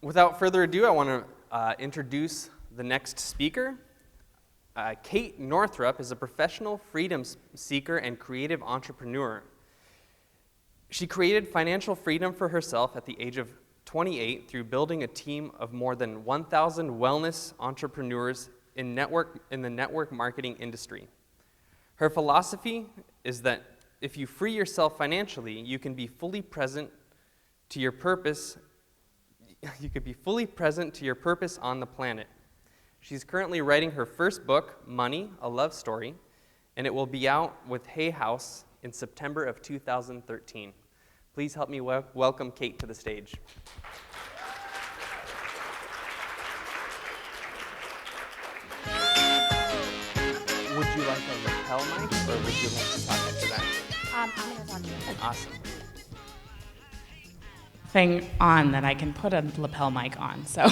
Without further ado, I want to introduce the next speaker. Kate Northrup is a professional freedom seeker and creative entrepreneur. She created financial freedom for herself at the age of 28 through building a team of more than 1,000 wellness entrepreneurs in the network marketing industry. Her philosophy is that if you free yourself financially, you can be fully present to your purpose. You could be fully present to your purpose on the planet. She's currently writing her first book, Money, A Love Story, and it will be out with Hay House in September of 2013. Please help me welcome Kate to the stage. Would you like a lapel mic, or would you like to talk into that? I'm going to talk to you. Awesome. Thing on that I can put a lapel mic on. So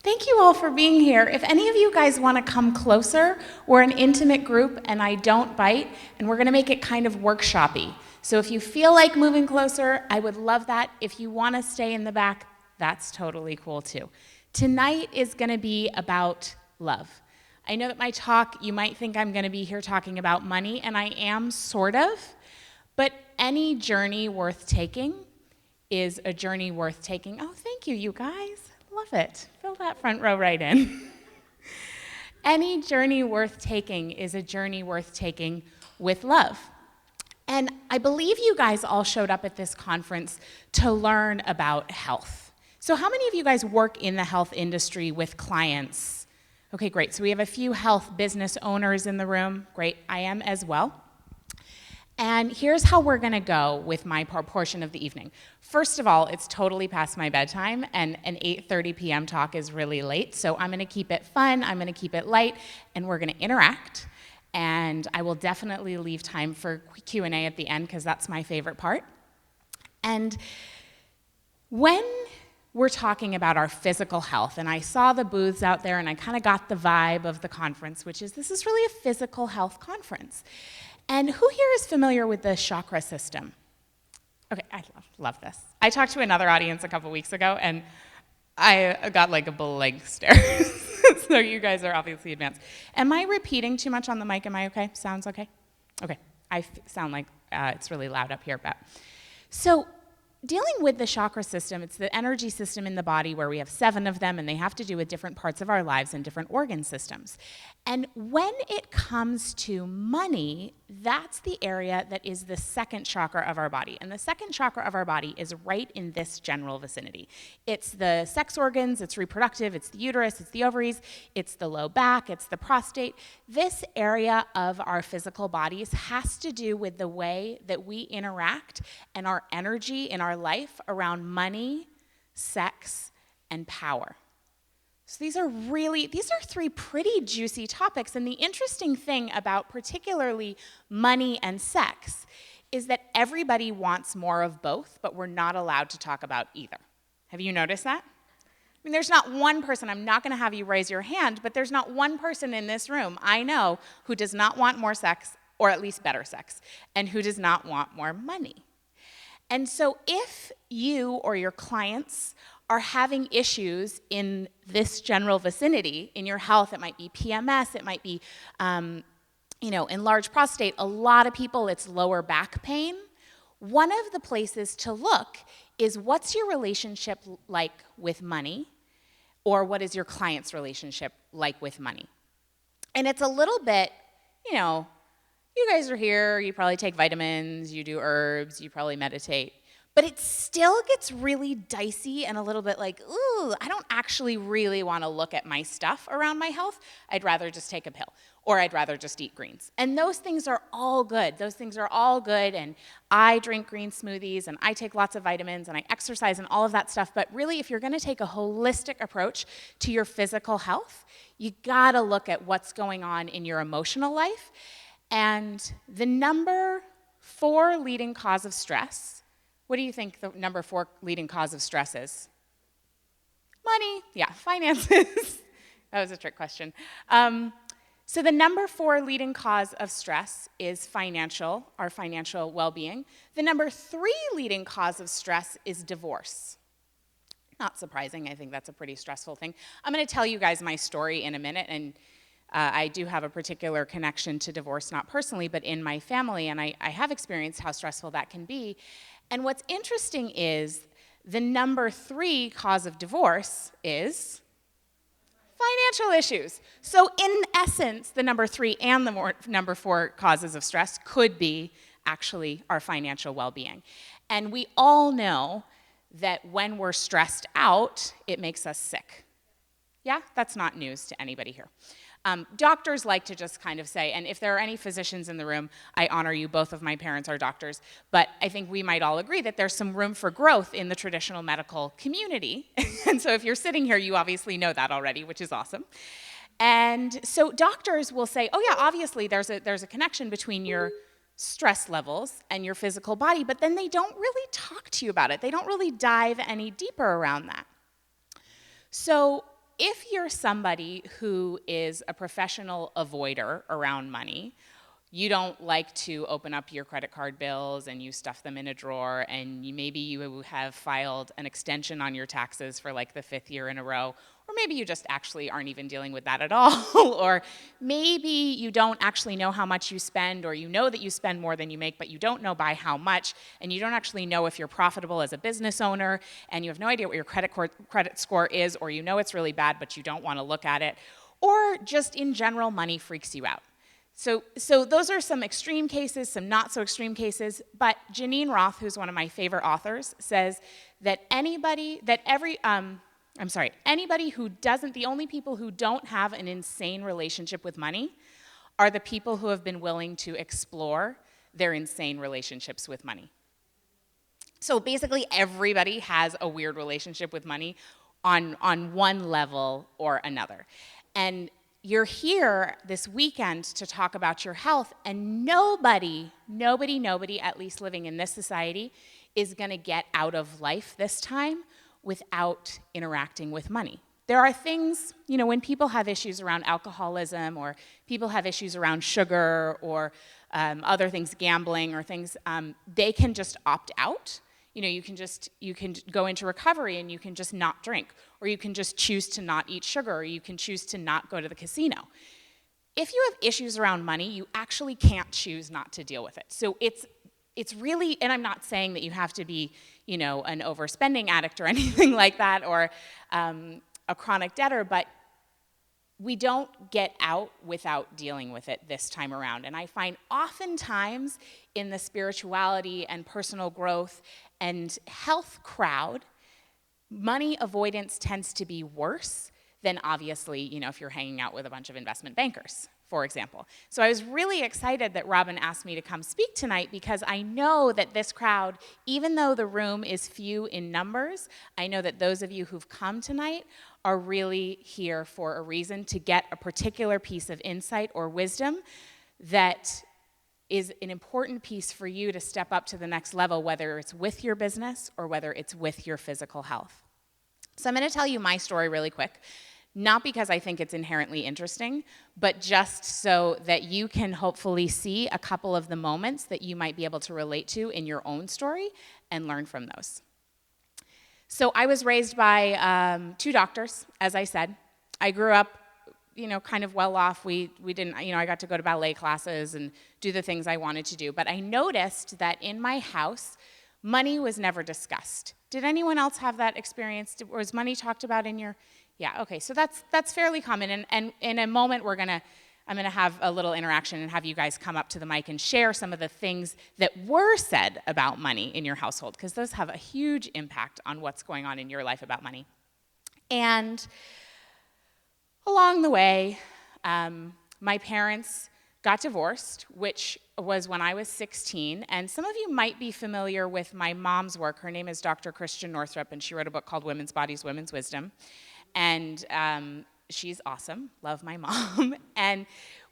thank you all for being here. If any of you guys want to come closer, we're an intimate group and I don't bite, and we're going to make it kind of workshoppy. So if you feel like moving closer, I would love that. If you want to stay in the back, that's totally cool too. Tonight is going to be about love. I know that my talk, you might think I'm going to be here talking about money, and I am sort of, but any journey worth taking is a journey worth taking. Oh, thank you, you guys. Love it. Fill that front row right in. Any journey worth taking is a journey worth taking with love. And I believe you guys all showed up at this conference to learn about health. So how many of you guys work in the health industry with clients? Okay, great. So we have a few health business owners in the room. Great. I am as well. And here's how we're going to go with my portion of the evening. First of all, it's totally past my bedtime, and an 8:30 p.m. talk is really late, so I'm going to keep it fun, I'm going to keep it light, and we're going to interact. And I will definitely leave time for Q&A at the end, because that's my favorite part. And when we're talking about our physical health, and I saw the booths out there, and I kind of got the vibe of the conference, which is this is really a physical health conference. And who here is familiar with the chakra system? Okay, I love this. I talked to another audience a couple weeks ago, and I got like a blank stare. So you guys are obviously advanced. Am I repeating too much on the mic? Am I okay? Sounds okay? Okay, I sound like it's really loud up here, but. So dealing with the chakra system, it's the energy system in the body where we have 7 of them, and they have to do with different parts of our lives and different organ systems. And when it comes to money, that's the area that is the second chakra of our body. And the second chakra of our body is right in this general vicinity. It's the sex organs, it's reproductive, it's the uterus, it's the ovaries, it's the low back, it's the prostate. This area of our physical bodies has to do with the way that we interact and our energy in our life around money, sex, and power. So these are 3 pretty juicy topics, and the interesting thing about particularly money and sex is that everybody wants more of both, but we're not allowed to talk about either. Have you noticed that? I mean, there's not one person, I'm not going to have you raise your hand, but there's not one person in this room I know who does not want more sex, or at least better sex, and who does not want more money. And so if you or your clients are having issues in this general vicinity, in your health, it might be PMS, it might be enlarged prostate, a lot of people it's lower back pain. One of the places to look is what's your relationship like with money, or what is your client's relationship like with money? And it's a little bit, you guys are here, you probably take vitamins, you do herbs, you probably meditate. But it still gets really dicey and a little bit like, ooh, I don't actually really want to look at my stuff around my health. I'd rather just take a pill. or I'd rather just eat greens. And those things are all good. Those things are all good, and I drink green smoothies, and I take lots of vitamins, and I exercise, and all of that stuff. But really, if you're gonna take a holistic approach to your physical health, you gotta look at what's going on in your emotional life. And the number 4 leading cause of stress, what do you think the number 4 leading cause of stress is? Money, yeah, finances. That was a trick question. So the number 4 leading cause of stress is our financial well-being. The number 3 leading cause of stress is divorce. Not surprising, I think that's a pretty stressful thing. I'm gonna tell you guys my story in a minute, and I do have a particular connection to divorce, not personally, but in my family, and I have experienced how stressful that can be. And what's interesting is the number 3 cause of divorce is financial issues. So in essence, the number 3 and the number 4 causes of stress could be actually our financial well-being. And we all know that when we're stressed out, it makes us sick. Yeah, that's not news to anybody here. Doctors like to just kind of say, and if there are any physicians in the room, I honor you, both of my parents are doctors, but I think we might all agree that there's some room for growth in the traditional medical community. And so if you're sitting here, you obviously know that already, which is awesome. And so doctors will say, oh yeah, obviously there's a connection between your stress levels and your physical body, but then they don't really talk to you about it. They don't really dive any deeper around that. So if you're somebody who is a professional avoider around money, you don't like to open up your credit card bills and you stuff them in a drawer, and maybe you have filed an extension on your taxes for like the 5th year in a row, or maybe you just actually aren't even dealing with that at all, or maybe you don't actually know how much you spend, or you know that you spend more than you make, but you don't know by how much, and you don't actually know if you're profitable as a business owner, and you have no idea what your credit score is, or you know it's really bad, but you don't want to look at it, or just in general, money freaks you out. So those are some extreme cases, some not so extreme cases, but Janine Roth, who's one of my favorite authors, says that the only people who don't have an insane relationship with money are the people who have been willing to explore their insane relationships with money. So basically everybody has a weird relationship with money on one level or another. And you're here this weekend to talk about your health, and nobody, at least living in this society, is gonna get out of life this time without interacting with money. There are things, when people have issues around alcoholism, or people have issues around sugar, or other things, gambling or things, they can just opt out. You can go into recovery and you can just not drink, or you can just choose to not eat sugar, or you can choose to not go to the casino. If you have issues around money, you actually can't choose not to deal with it. So it's really, and I'm not saying that you have to be, an overspending addict or anything like that, or a chronic debtor, but we don't get out without dealing with it this time around. And I find oftentimes in the spirituality and personal growth and health crowd, money avoidance tends to be worse than obviously, if you're hanging out with a bunch of investment bankers, for example. So I was really excited that Robin asked me to come speak tonight, because I know that this crowd, even though the room is few in numbers, I know that those of you who've come tonight are really here for a reason, to get a particular piece of insight or wisdom that is an important piece for you to step up to the next level, whether it's with your business or whether it's with your physical health. So I'm going to tell you my story really quick, not because I think it's inherently interesting, but just so that you can hopefully see a couple of the moments that you might be able to relate to in your own story and learn from those. So I was raised by 2 doctors, as I said. I grew up, kind of well off. We didn't, I got to go to ballet classes and do the things I wanted to do. But I noticed that in my house, money was never discussed. Did anyone else have that experience? Was money talked about in your? Yeah, okay, so that's fairly common. And in a moment, I'm gonna have a little interaction and have you guys come up to the mic and share some of the things that were said about money in your household, because those have a huge impact on what's going on in your life about money. And along the way, My parents got divorced, which was when I was 16, and some of you might be familiar with my mom's work. Her name is Dr. Christian Northrup, and she wrote a book called Women's Bodies, Women's Wisdom, and she's awesome. Love my mom. And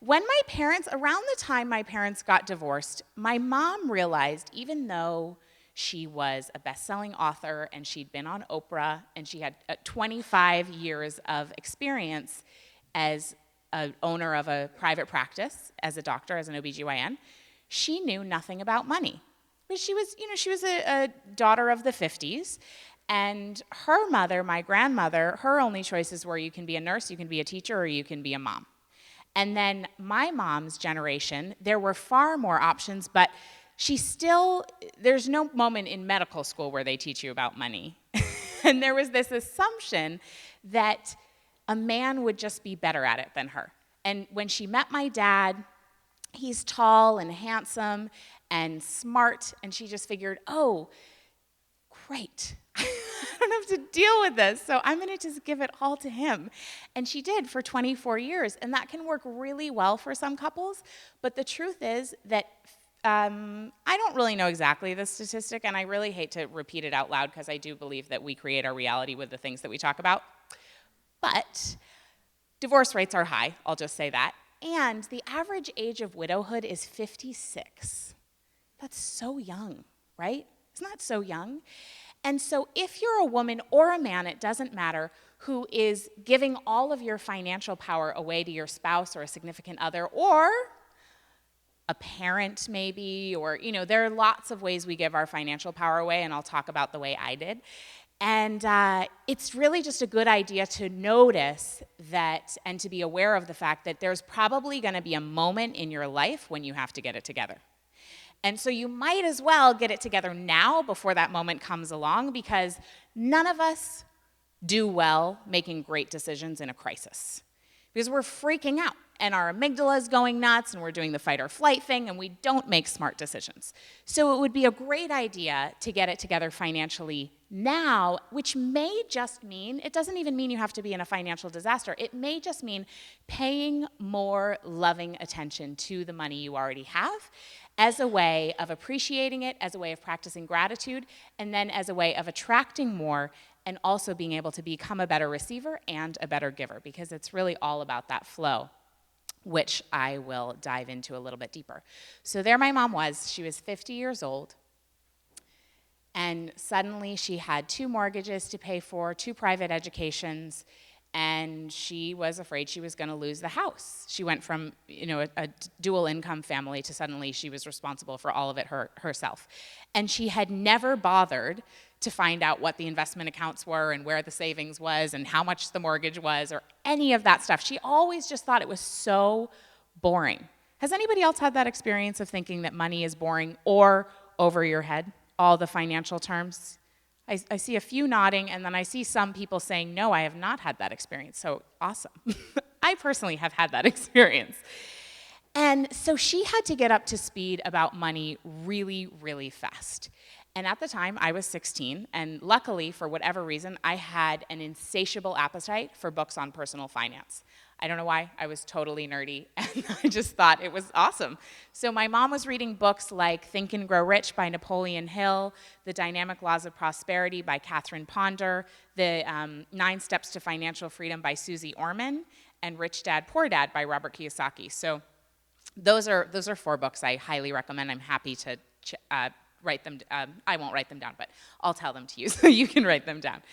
around the time my parents got divorced, my mom realized, even though she was a best-selling author and she'd been on Oprah and she had 25 years of experience as an owner of a private practice, as a doctor, as an OBGYN, she knew nothing about money. But she was a daughter of the 50s, and her mother, my grandmother, her only choices were you can be a nurse, you can be a teacher, or you can be a mom. And then my mom's generation, there were far more options, but there's no moment in medical school where they teach you about money. And there was this assumption that a man would just be better at it than her. And when she met my dad, he's tall and handsome and smart, and she just figured, oh, great. I don't have to deal with this, so I'm going to just give it all to him. And she did for 24 years, and that can work really well for some couples, but the truth is that I don't really know exactly the statistic, and I really hate to repeat it out loud because I do believe that we create our reality with the things that we talk about, but divorce rates are high, I'll just say that, and the average age of widowhood is 56. That's so young, right? Isn't that so young? And so if you're a woman or a man, it doesn't matter, who is giving all of your financial power away to your spouse or a significant other, or a parent maybe, or, there are lots of ways we give our financial power away, and I'll talk about the way I did. And it's really just a good idea to notice that and to be aware of the fact that there's probably going to be a moment in your life when you have to get it together. And so you might as well get it together now before that moment comes along, because none of us do well making great decisions in a crisis. Because we're freaking out, and our amygdala is going nuts, and we're doing the fight or flight thing, and we don't make smart decisions. So it would be a great idea to get it together financially now, which may just mean, it doesn't even mean you have to be in a financial disaster. It may just mean paying more loving attention to the money you already have, as a way of appreciating it, as a way of practicing gratitude, and then as a way of attracting more, and also being able to become a better receiver and a better giver, because it's really all about that flow, which I will dive into a little bit deeper. So there my mom was. She was 50 years old, and suddenly she had 2 mortgages to pay for, 2 private educations, and she was afraid she was going to lose the house. She went from, a dual income family to suddenly she was responsible for all of it herself. And she had never bothered to find out what the investment accounts were and where the savings was and how much the mortgage was or any of that stuff. She always just thought it was so boring. Has anybody else had that experience of thinking that money is boring or over your head, all the financial terms? I see a few nodding, and then I see some people saying, no, I have not had that experience. So awesome. I personally have had that experience. And so she had to get up to speed about money really, really fast. And at the time, I was 16, and luckily, for whatever reason, I had an insatiable appetite for books on personal finance. I don't know why, I was totally nerdy, and I just thought it was awesome. So my mom was reading books like Think and Grow Rich by Napoleon Hill, The Dynamic Laws of Prosperity by Catherine Ponder, The 9 Steps to Financial Freedom by Susie Orman, and Rich Dad, Poor Dad by Robert Kiyosaki. So those are 4 books I highly recommend. I'm happy to write them. I won't write them down, but I'll tell them to you so you can write them down.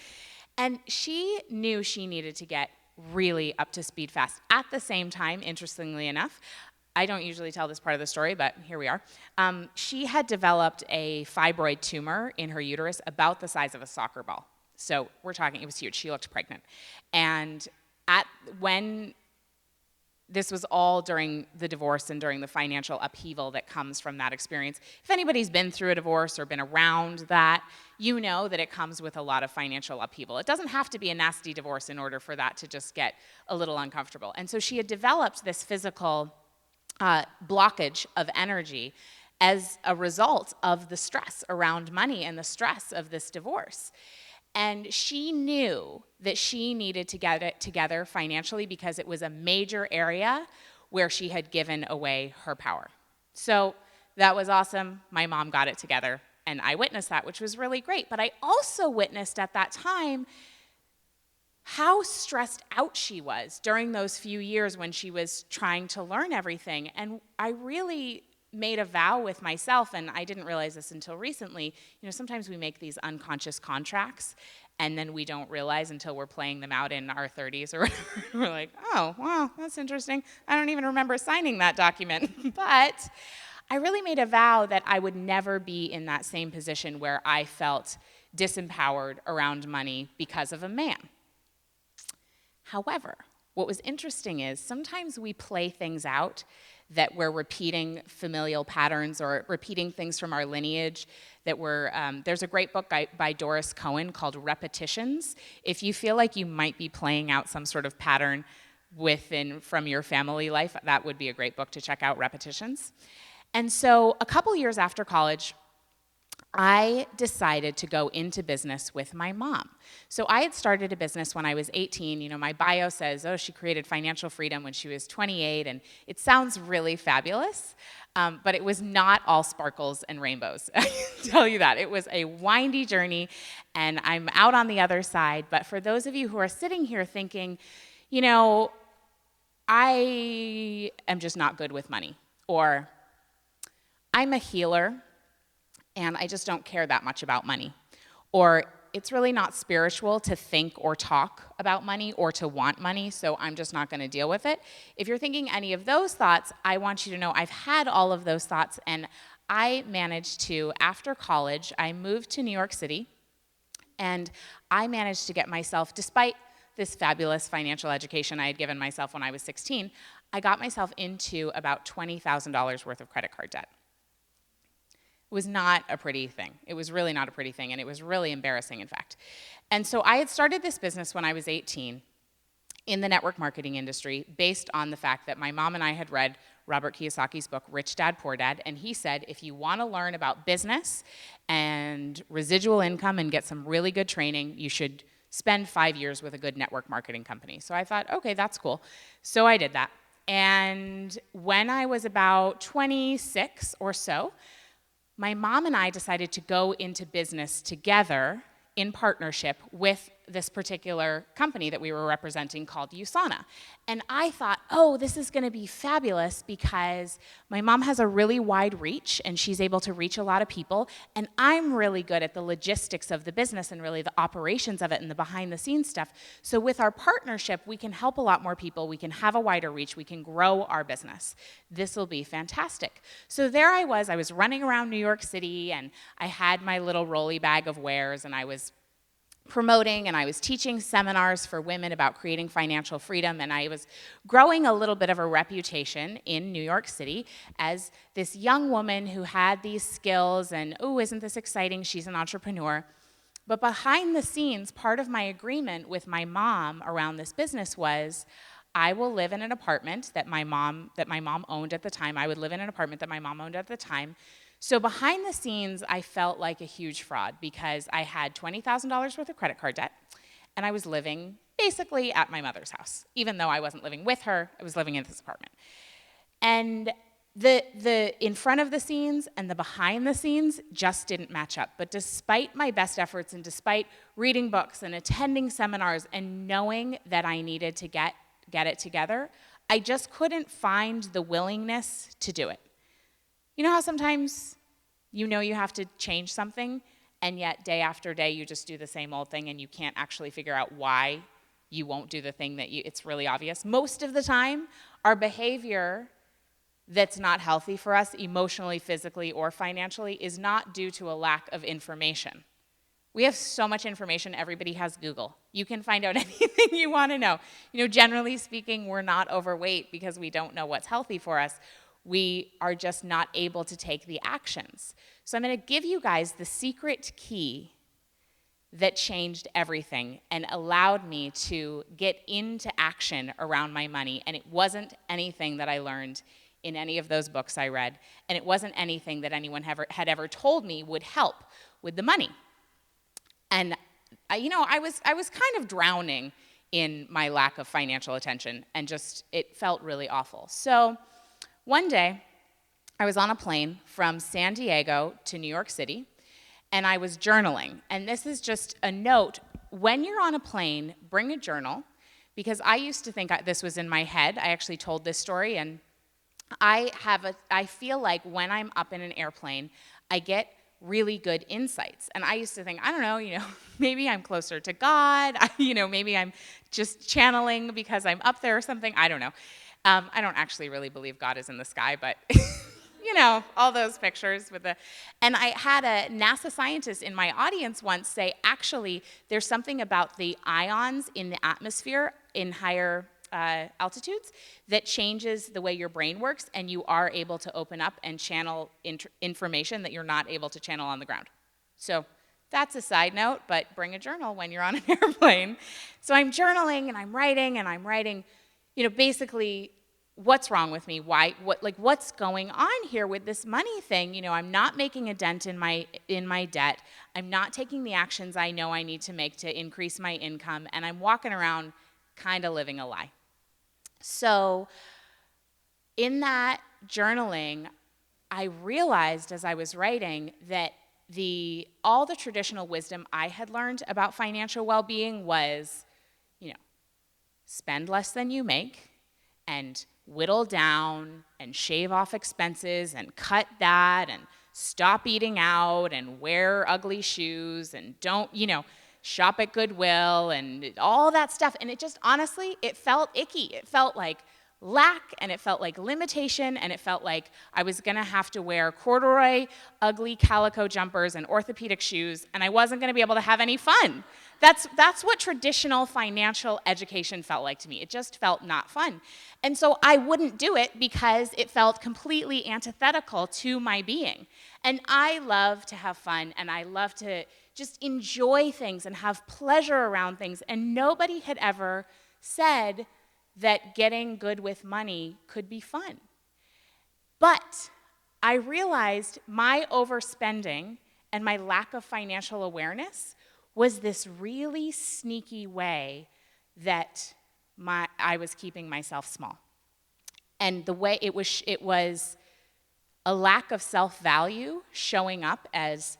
And she knew she needed to get really up to speed fast. At the same time, interestingly enough, I don't usually tell this part of the story, but here we are. She had developed a fibroid tumor in her uterus about the size of a soccer ball. So we're talking, it was huge. She looked pregnant. And when this was all during the divorce and during the financial upheaval that comes from that experience. If anybody's been through a divorce or been around that, you know that it comes with a lot of financial upheaval. It doesn't have to be a nasty divorce in order for that to just get a little uncomfortable. And so she had developed this physical blockage of energy as a result of the stress around money and the stress of this divorce. And she knew that she needed to get it together financially because it was a major area where she had given away her power. So that was awesome. My mom got it together, and I witnessed that, which was really great. But I also witnessed at that time how stressed out she was during those few years when she was trying to learn everything. And I really made a vow with myself, and I didn't realize this until recently. Sometimes we make these unconscious contracts, and then we don't realize until we're playing them out in our 30s or whatever. We're like, oh, wow, that's interesting. I don't even remember signing that document. But I really made a vow that I would never be in that same position where I felt disempowered around money because of a man. However, what was interesting is sometimes we play things out that we're repeating familial patterns or repeating things from our lineage that there's a great book by Doris Cohen called Repetitions. If you feel like you might be playing out some sort of pattern from your family life, that would be a great book to check out, Repetitions. And so a couple years after college, I decided to go into business with my mom. So I had started a business when I was 18. My bio says, she created financial freedom when she was 28, and it sounds really fabulous, but it was not all sparkles and rainbows. I can tell you that. It was a windy journey, and I'm out on the other side. But for those of you who are sitting here thinking, I am just not good with money, or I'm a healer, and I just don't care that much about money. Or it's really not spiritual to think or talk about money or to want money, so I'm just not going to deal with it. If you're thinking any of those thoughts, I want you to know I've had all of those thoughts, and I managed to, after college, I moved to New York City, and I managed to get myself, despite this fabulous financial education I had given myself when I was 16, I got myself into about $20,000 worth of credit card debt. It was not a pretty thing. It was really not a pretty thing, and it was really embarrassing, in fact. And so I had started this business when I was 18 in the network marketing industry based on the fact that my mom and I had read Robert Kiyosaki's book, Rich Dad, Poor Dad, and he said, if you want to learn about business and residual income and get some really good training, you should spend 5 years with a good network marketing company. So I thought, okay, that's cool. So I did that. And when I was about 26 or so, my mom and I decided to go into business together in partnership with this particular company that we were representing called USANA. And I thought, this is going to be fabulous because my mom has a really wide reach and she's able to reach a lot of people, and I'm really good at the logistics of the business and really the operations of it and the behind the scenes stuff. So with our partnership, we can help a lot more people, we can have a wider reach, we can grow our business. This will be fantastic. So there I was running around New York City, and I had my little rolly bag of wares, and I was promoting and I was teaching seminars for women about creating financial freedom, and I was growing a little bit of a reputation in New York City as this young woman who had these skills, and isn't this exciting, she's an entrepreneur. But behind the scenes, part of my agreement with my mom around this business was I will live in an apartment that my mom owned at the time. I would live in an apartment that my mom owned at the time. So behind the scenes, I felt like a huge fraud because I had $20,000 worth of credit card debt, and I was living basically at my mother's house. Even though I wasn't living with her, I was living in this apartment. And the in front of the scenes and the behind the scenes just didn't match up. But despite my best efforts and despite reading books and attending seminars and knowing that I needed to get it together, I just couldn't find the willingness to do it. You know how sometimes you have to change something, and yet day after day you just do the same old thing and you can't actually figure out why you won't do the thing it's really obvious? Most of the time, our behavior that's not healthy for us emotionally, physically, or financially is not due to a lack of information. We have so much information. Everybody has Google. You can find out anything you want to know. Generally speaking, we're not overweight because we don't know what's healthy for us. We are just not able to take the actions. So I'm going to give you guys the secret key that changed everything and allowed me to get into action around my money. And it wasn't anything that I learned in any of those books I read, and it wasn't anything that anyone had ever told me would help with the money. And I was kind of drowning in my lack of financial attention, and just, it felt really awful. So one day, I was on a plane from San Diego to New York City, and I was journaling. And this is just a note: when you're on a plane, bring a journal, because I used to think this was in my head. I actually told this story, and I feel like when I'm up in an airplane, I get really good insights. And I used to think, I don't know, maybe I'm closer to God, maybe I'm just channeling because I'm up there or something. I don't know. I don't actually really believe God is in the sky, but all those pictures and I had a NASA scientist in my audience once say, actually, there's something about the ions in the atmosphere in higher altitudes that changes the way your brain works, and you are able to open up and channel information that you're not able to channel on the ground. So that's a side note, but bring a journal when you're on an airplane. So I'm journaling and I'm writing, basically, what's wrong with me? What's going on here with this money thing? I'm not making a dent in my debt. I'm not taking the actions I know I need to make to increase my income, and I'm walking around kind of living a lie. So in that journaling, I realized as I was writing that all the traditional wisdom I had learned about financial well-being was, spend less than you make, and whittle down and shave off expenses and cut that and stop eating out and wear ugly shoes and don't, shop at Goodwill and all that stuff. And it just, honestly, it felt icky. It felt like lack, and it felt like limitation, and it felt like I was gonna have to wear corduroy, ugly calico jumpers and orthopedic shoes, and I wasn't gonna be able to have any fun. That's what traditional financial education felt like to me. It just felt not fun. And so I wouldn't do it because it felt completely antithetical to my being. And I love to have fun, and I love to just enjoy things and have pleasure around things. And nobody had ever said that getting good with money could be fun. But I realized my overspending and my lack of financial awareness was this really sneaky way that I was keeping myself small. And the way it was a lack of self-value showing up as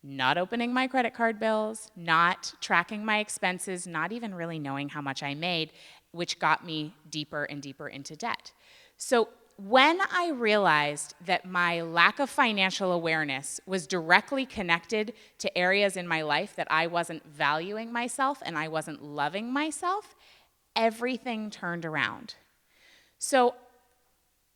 not opening my credit card bills, not tracking my expenses, not even really knowing how much I made, which got me deeper and deeper into debt. So when I realized that my lack of financial awareness was directly connected to areas in my life that I wasn't valuing myself and I wasn't loving myself, everything turned around. So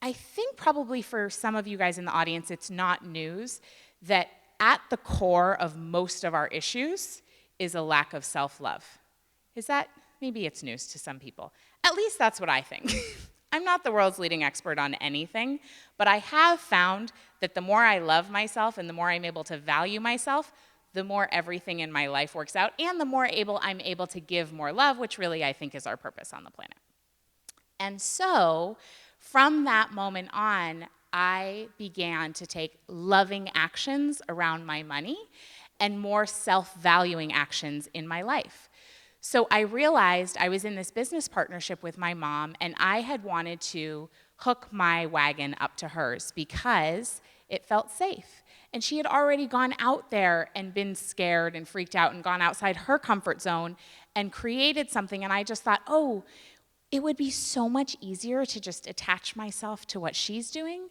I think probably for some of you guys in the audience, it's not news that at the core of most of our issues is a lack of self-love. Maybe it's news to some people. At least that's what I think. I'm not the world's leading expert on anything, but I have found that the more I love myself and the more I'm able to value myself, the more everything in my life works out, and the more I'm able to give more love, which really I think is our purpose on the planet. And so, from that moment on, I began to take loving actions around my money and more self-valuing actions in my life. So I realized I was in this business partnership with my mom, and I had wanted to hook my wagon up to hers because it felt safe. And she had already gone out there and been scared and freaked out and gone outside her comfort zone and created something. And I just thought, oh, it would be so much easier to just attach myself to what she's doing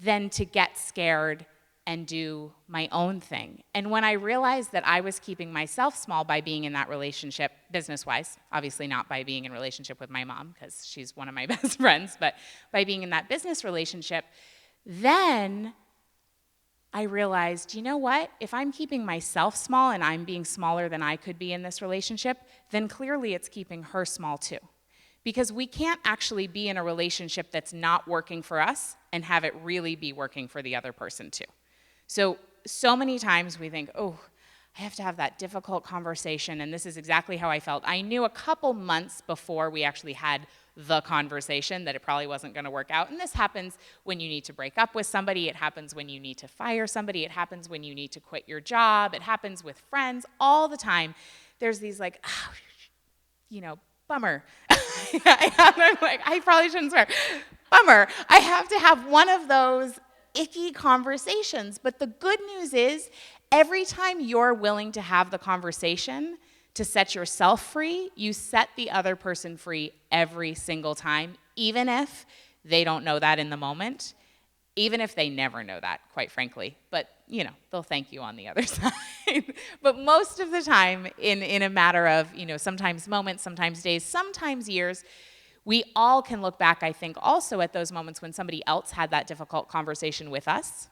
than to get scared and do my own thing. And when I realized that I was keeping myself small by being in that relationship, business-wise, obviously not by being in a relationship with my mom, because she's one of my best friends, but by being in that business relationship, then I realized, you know what? If I'm keeping myself small and I'm being smaller than I could be in this relationship, then clearly it's keeping her small too. Because we can't actually be in a relationship that's not working for us and have it really be working for the other person too. So many times we think, oh, I have to have that difficult conversation, and this is exactly how I felt. I knew a couple months before we actually had the conversation that it probably wasn't going to work out, and this happens when you need to break up with somebody, it happens when you need to fire somebody, it happens when you need to quit your job, it happens with friends all the time. There's these bummer. I'm like, I probably shouldn't swear. Bummer. I have to have one of those icky conversations. But the good news is, every time you're willing to have the conversation to set yourself free, you set the other person free every single time, even if they don't know that in the moment, even if they never know that, quite frankly. But, they'll thank you on the other side. But most of the time, in a matter of, sometimes moments, sometimes days, sometimes years, we all can look back, I think, also at those moments when somebody else had that difficult conversation with us,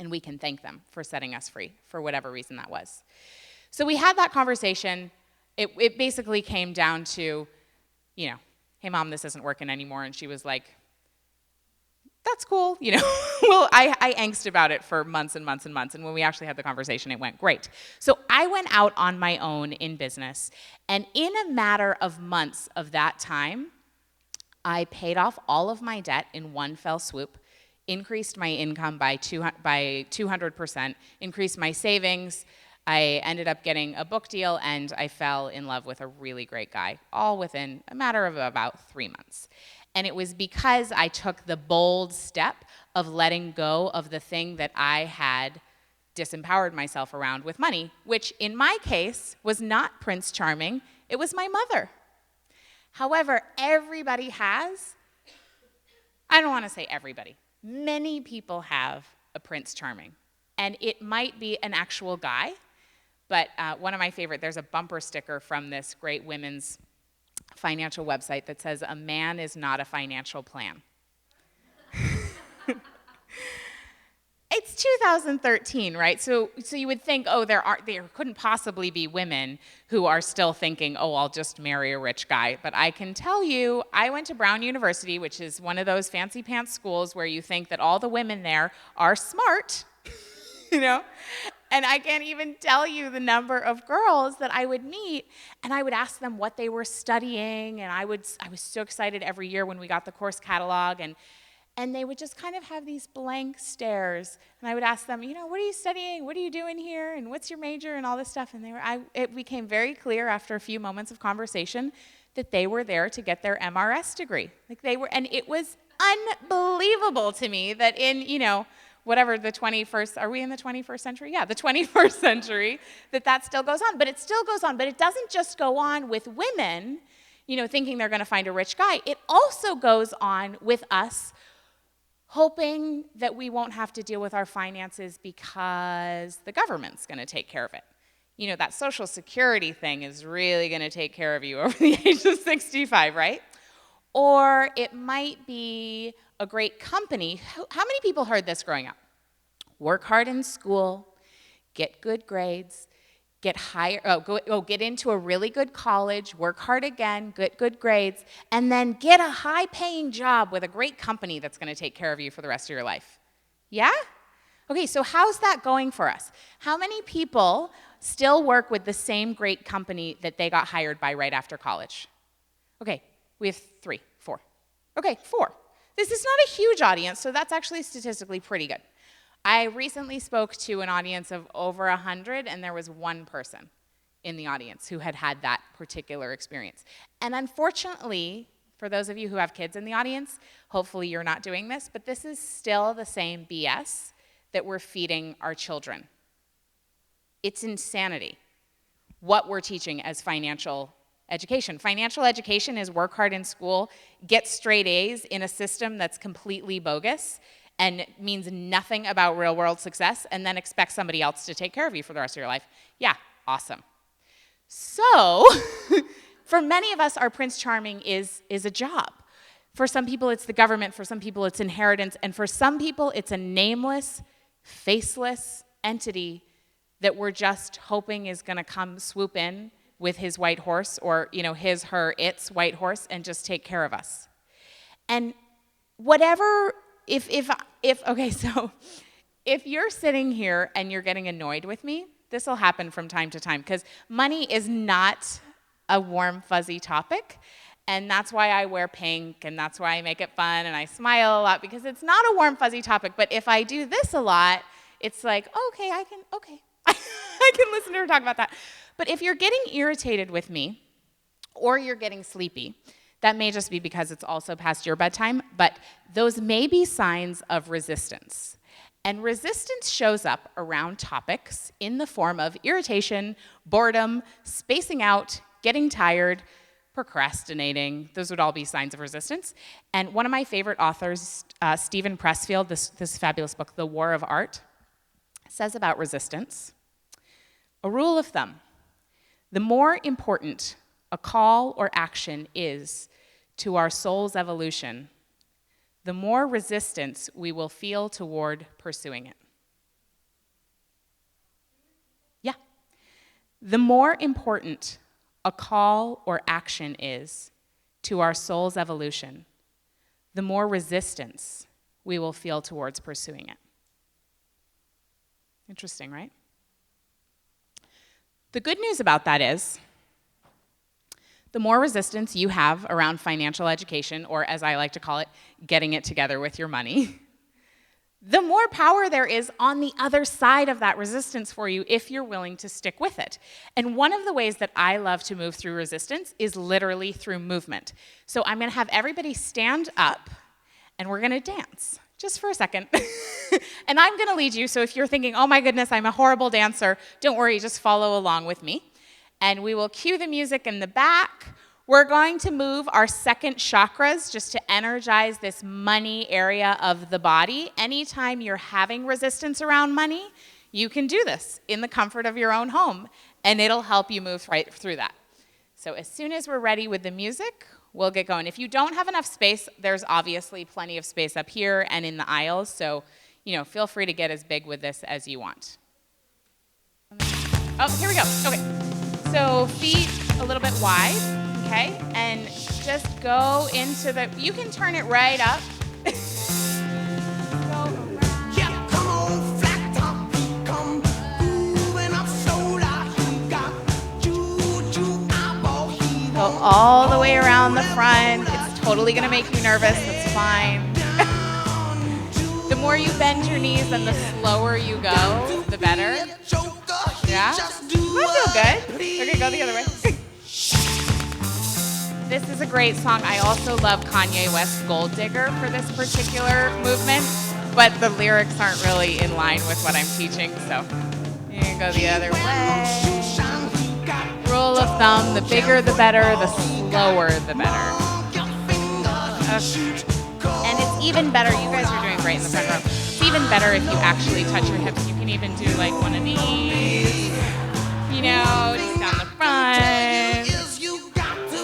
and we can thank them for setting us free for whatever reason that was. So we had that conversation. It basically came down to, hey, Mom, this isn't working anymore. And she was like, that's cool, Well, I angst about it for months and months and months, and when we actually had the conversation, it went great. So I went out on my own in business, and in a matter of months of that time, I paid off all of my debt in one fell swoop, increased my income by 200%, increased my savings. I ended up getting a book deal, and I fell in love with a really great guy, all within a matter of about 3 months. And it was because I took the bold step of letting go of the thing that I had disempowered myself around with money, which in my case was not Prince Charming, it was my mother. However, everybody has, I don't want to say everybody, many people have a Prince Charming. And it might be an actual guy, but one of my favorite, there's a bumper sticker from this great women's financial website that says, "A man is not a financial plan." It's 2013, right? So you would think, there couldn't possibly be women who are still thinking, I'll just marry a rich guy. But I can tell you, I went to Brown University, which is one of those fancy pants schools where you think that all the women there are smart, And I can't even tell you the number of girls that I would meet, and I would ask them what they were studying, and I was so excited every year when we got the course catalog, and they would just kind of have these blank stares, and I would ask them, what are you studying? What are you doing here? And what's your major? And all this stuff. And it became very clear after a few moments of conversation that they were there to get their MRS degree. And it was unbelievable to me that in, whatever the 21st, are we in the 21st century? Yeah, the 21st century, that still goes on. But it still goes on. But it doesn't just go on with women, thinking they're going to find a rich guy. It also goes on with us hoping that we won't have to deal with our finances because the government's going to take care of it. That Social Security thing is really going to take care of you over the age of 65, right? Or it might be a great company. How many people heard this growing up? Work hard in school, get good grades, get into a really good college, work hard again, get good grades, and then get a high-paying job with a great company that's going to take care of you for the rest of your life. Yeah? Okay, so how's that going for us? How many people still work with the same great company that they got hired by right after college? Okay, we have 3, 4. Okay, 4. This is not a huge audience, so that's actually statistically pretty good. I recently spoke to an audience of over 100, and there was one person in the audience who had had that particular experience. And unfortunately, for those of you who have kids in the audience, hopefully you're not doing this, but this is still the same BS that we're feeding our children. It's insanity what we're teaching as financial education. Financial education is work hard in school, get straight A's in a system that's completely bogus and means nothing about real world success, and then expect somebody else to take care of you for the rest of your life. Yeah, awesome. So, for many of us, our Prince Charming is a job. For some people, it's the government. For some people, it's inheritance. And for some people, it's a nameless, faceless entity that we're just hoping is going to come swoop in with his white horse, or his, her, its white horse, and just take care of us. And whatever, okay, so if you're sitting here and you're getting annoyed with me, this will happen from time to time, because money is not a warm, fuzzy topic, and that's why I wear pink, and that's why I make it fun, and I smile a lot, because it's not a warm, fuzzy topic. But if I do this a lot, it's like, okay, I can listen to her talk about that. But if you're getting irritated with me, or you're getting sleepy. That may just be because it's also past your bedtime, but those may be signs of resistance. And resistance shows up around topics in the form of irritation, boredom, spacing out, getting tired, procrastinating. Those would all be signs of resistance. And one of my favorite authors, Stephen Pressfield, this fabulous book, The War of Art, says about resistance, a rule of thumb: the more important a call or action is to our soul's evolution, the more resistance we will feel toward pursuing it. Yeah. The more important a call or action is to our soul's evolution, the more resistance we will feel towards pursuing it. Interesting, right? The good news about that is, the more resistance you have around financial education, or as I like to call it, getting it together with your money, the more power there is on the other side of that resistance for you if you're willing to stick with it. And one of the ways that I love to move through resistance is literally through movement. So I'm going to have everybody stand up, and we're going to dance just for a second. And I'm going to lead you, so if you're thinking, oh my goodness, I'm a horrible dancer, don't worry, just follow along with me. And we will cue the music in the back. We're going to move our second chakras just to energize this money area of the body. Anytime you're having resistance around money, you can do this in the comfort of your own home, and it'll help you move right through that. So as soon as we're ready with the music, we'll get going. If you don't have enough space, there's obviously plenty of space up here and in the aisles, so feel free to get as big with this as you want. Oh, here we go. Okay. So feet a little bit wide, okay? And just go into you can turn it right up. Go around. Yeah, come on, flat top, come moving up solar. He got choo-choo eyeball. Go all the way around the front. It's totally gonna make you nervous, that's fine. The more you bend your knees and the slower you go, the better. Yeah? That feel good. Okay, go the other way. This is a great song. I also love Kanye West's Gold Digger for this particular movement, but the lyrics aren't really in line with what I'm teaching, so you can go the other way. Rule of thumb, the bigger the better, the slower the better. Okay. And it's even better, you guys are doing great in the front row. It's even better if you actually touch your hips. You can even do like one of these, just down the front.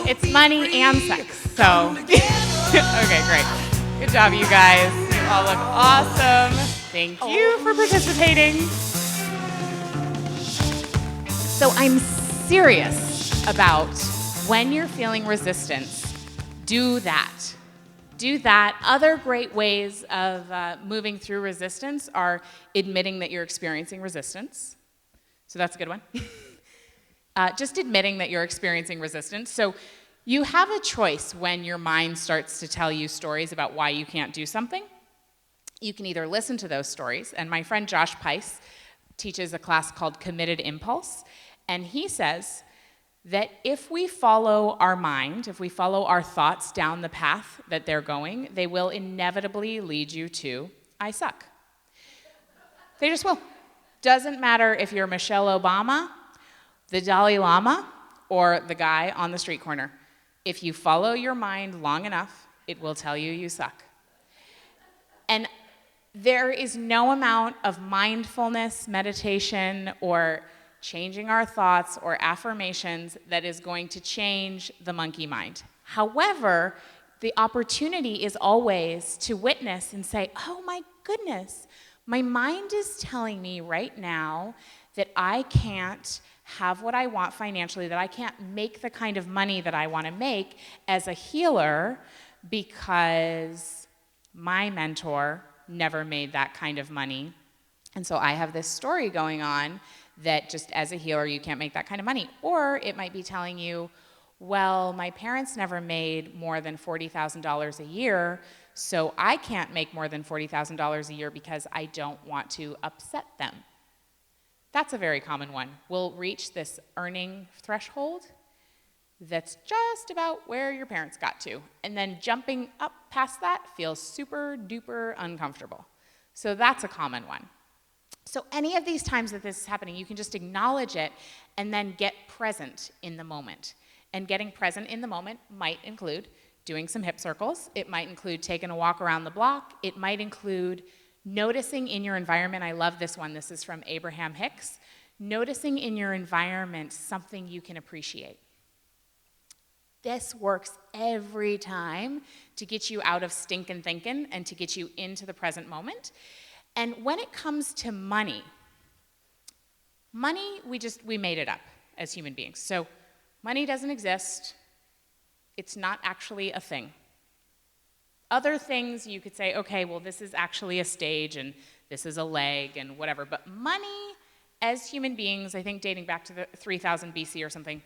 It's money and sex, so. Okay, great. Good job, you guys. You all look awesome. Thank you for participating. So I'm serious about when you're feeling resistance, do that. Do that. Other great ways of moving through resistance are admitting that you're experiencing resistance. So that's a good one. Just admitting that you're experiencing resistance. So you have a choice when your mind starts to tell you stories about why you can't do something. You can either listen to those stories, and my friend Josh Peiss teaches a class called Committed Impulse, and he says that if we follow our mind, if we follow our thoughts down the path that they're going, they will inevitably lead you to, I suck. They just will. Doesn't matter if you're Michelle Obama, the Dalai Lama, or the guy on the street corner. If you follow your mind long enough, it will tell you you suck. And there is no amount of mindfulness, meditation, or changing our thoughts or affirmations that is going to change the monkey mind. However, the opportunity is always to witness and say, oh my goodness, my mind is telling me right now that I can't have what I want financially, that I can't make the kind of money that I want to make as a healer because my mentor never made that kind of money. And so I have this story going on that just as a healer, you can't make that kind of money. Or it might be telling you, well, my parents never made more than $40,000 a year, so I can't make more than $40,000 a year because I don't want to upset them. That's a very common one. We'll reach this earning threshold, that's just about where your parents got to. And then jumping up past that feels super duper uncomfortable. So that's a common one. So any of these times that this is happening, you can just acknowledge it and then get present in the moment. And getting present in the moment might include doing some hip circles. It might include taking a walk around the block. It might include noticing in your environment. I love this one. This is from Abraham Hicks. Noticing in your environment something you can appreciate. This works every time to get you out of stinking thinking and to get you into the present moment. And when it comes to money, we made it up as human beings. So money doesn't exist. It's not actually a thing. Other things you could say, okay, well, this is actually a stage and this is a leg and whatever. But money, as human beings, I think dating back to the 3000 BC or something,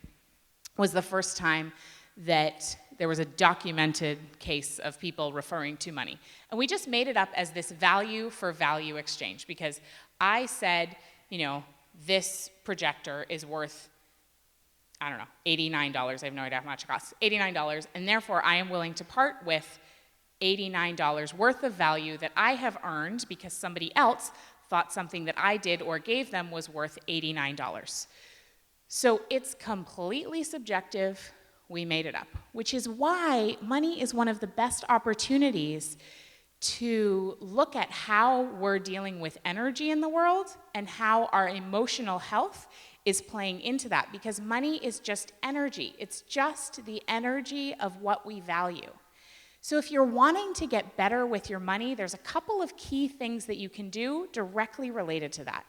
was the first time that there was a documented case of people referring to money. And we just made it up as this value for value exchange because I said, this projector is worth, I don't know, $89. I have no idea how much it costs. $89, and therefore I am willing to part with $89 worth of value that I have earned because somebody else thought something that I did or gave them was worth $89. So it's completely subjective. We made it up, which is why money is one of the best opportunities to look at how we're dealing with energy in the world and how our emotional health is playing into that, because money is just energy. It's just the energy of what we value. So if you're wanting to get better with your money, there's a couple of key things that you can do directly related to that.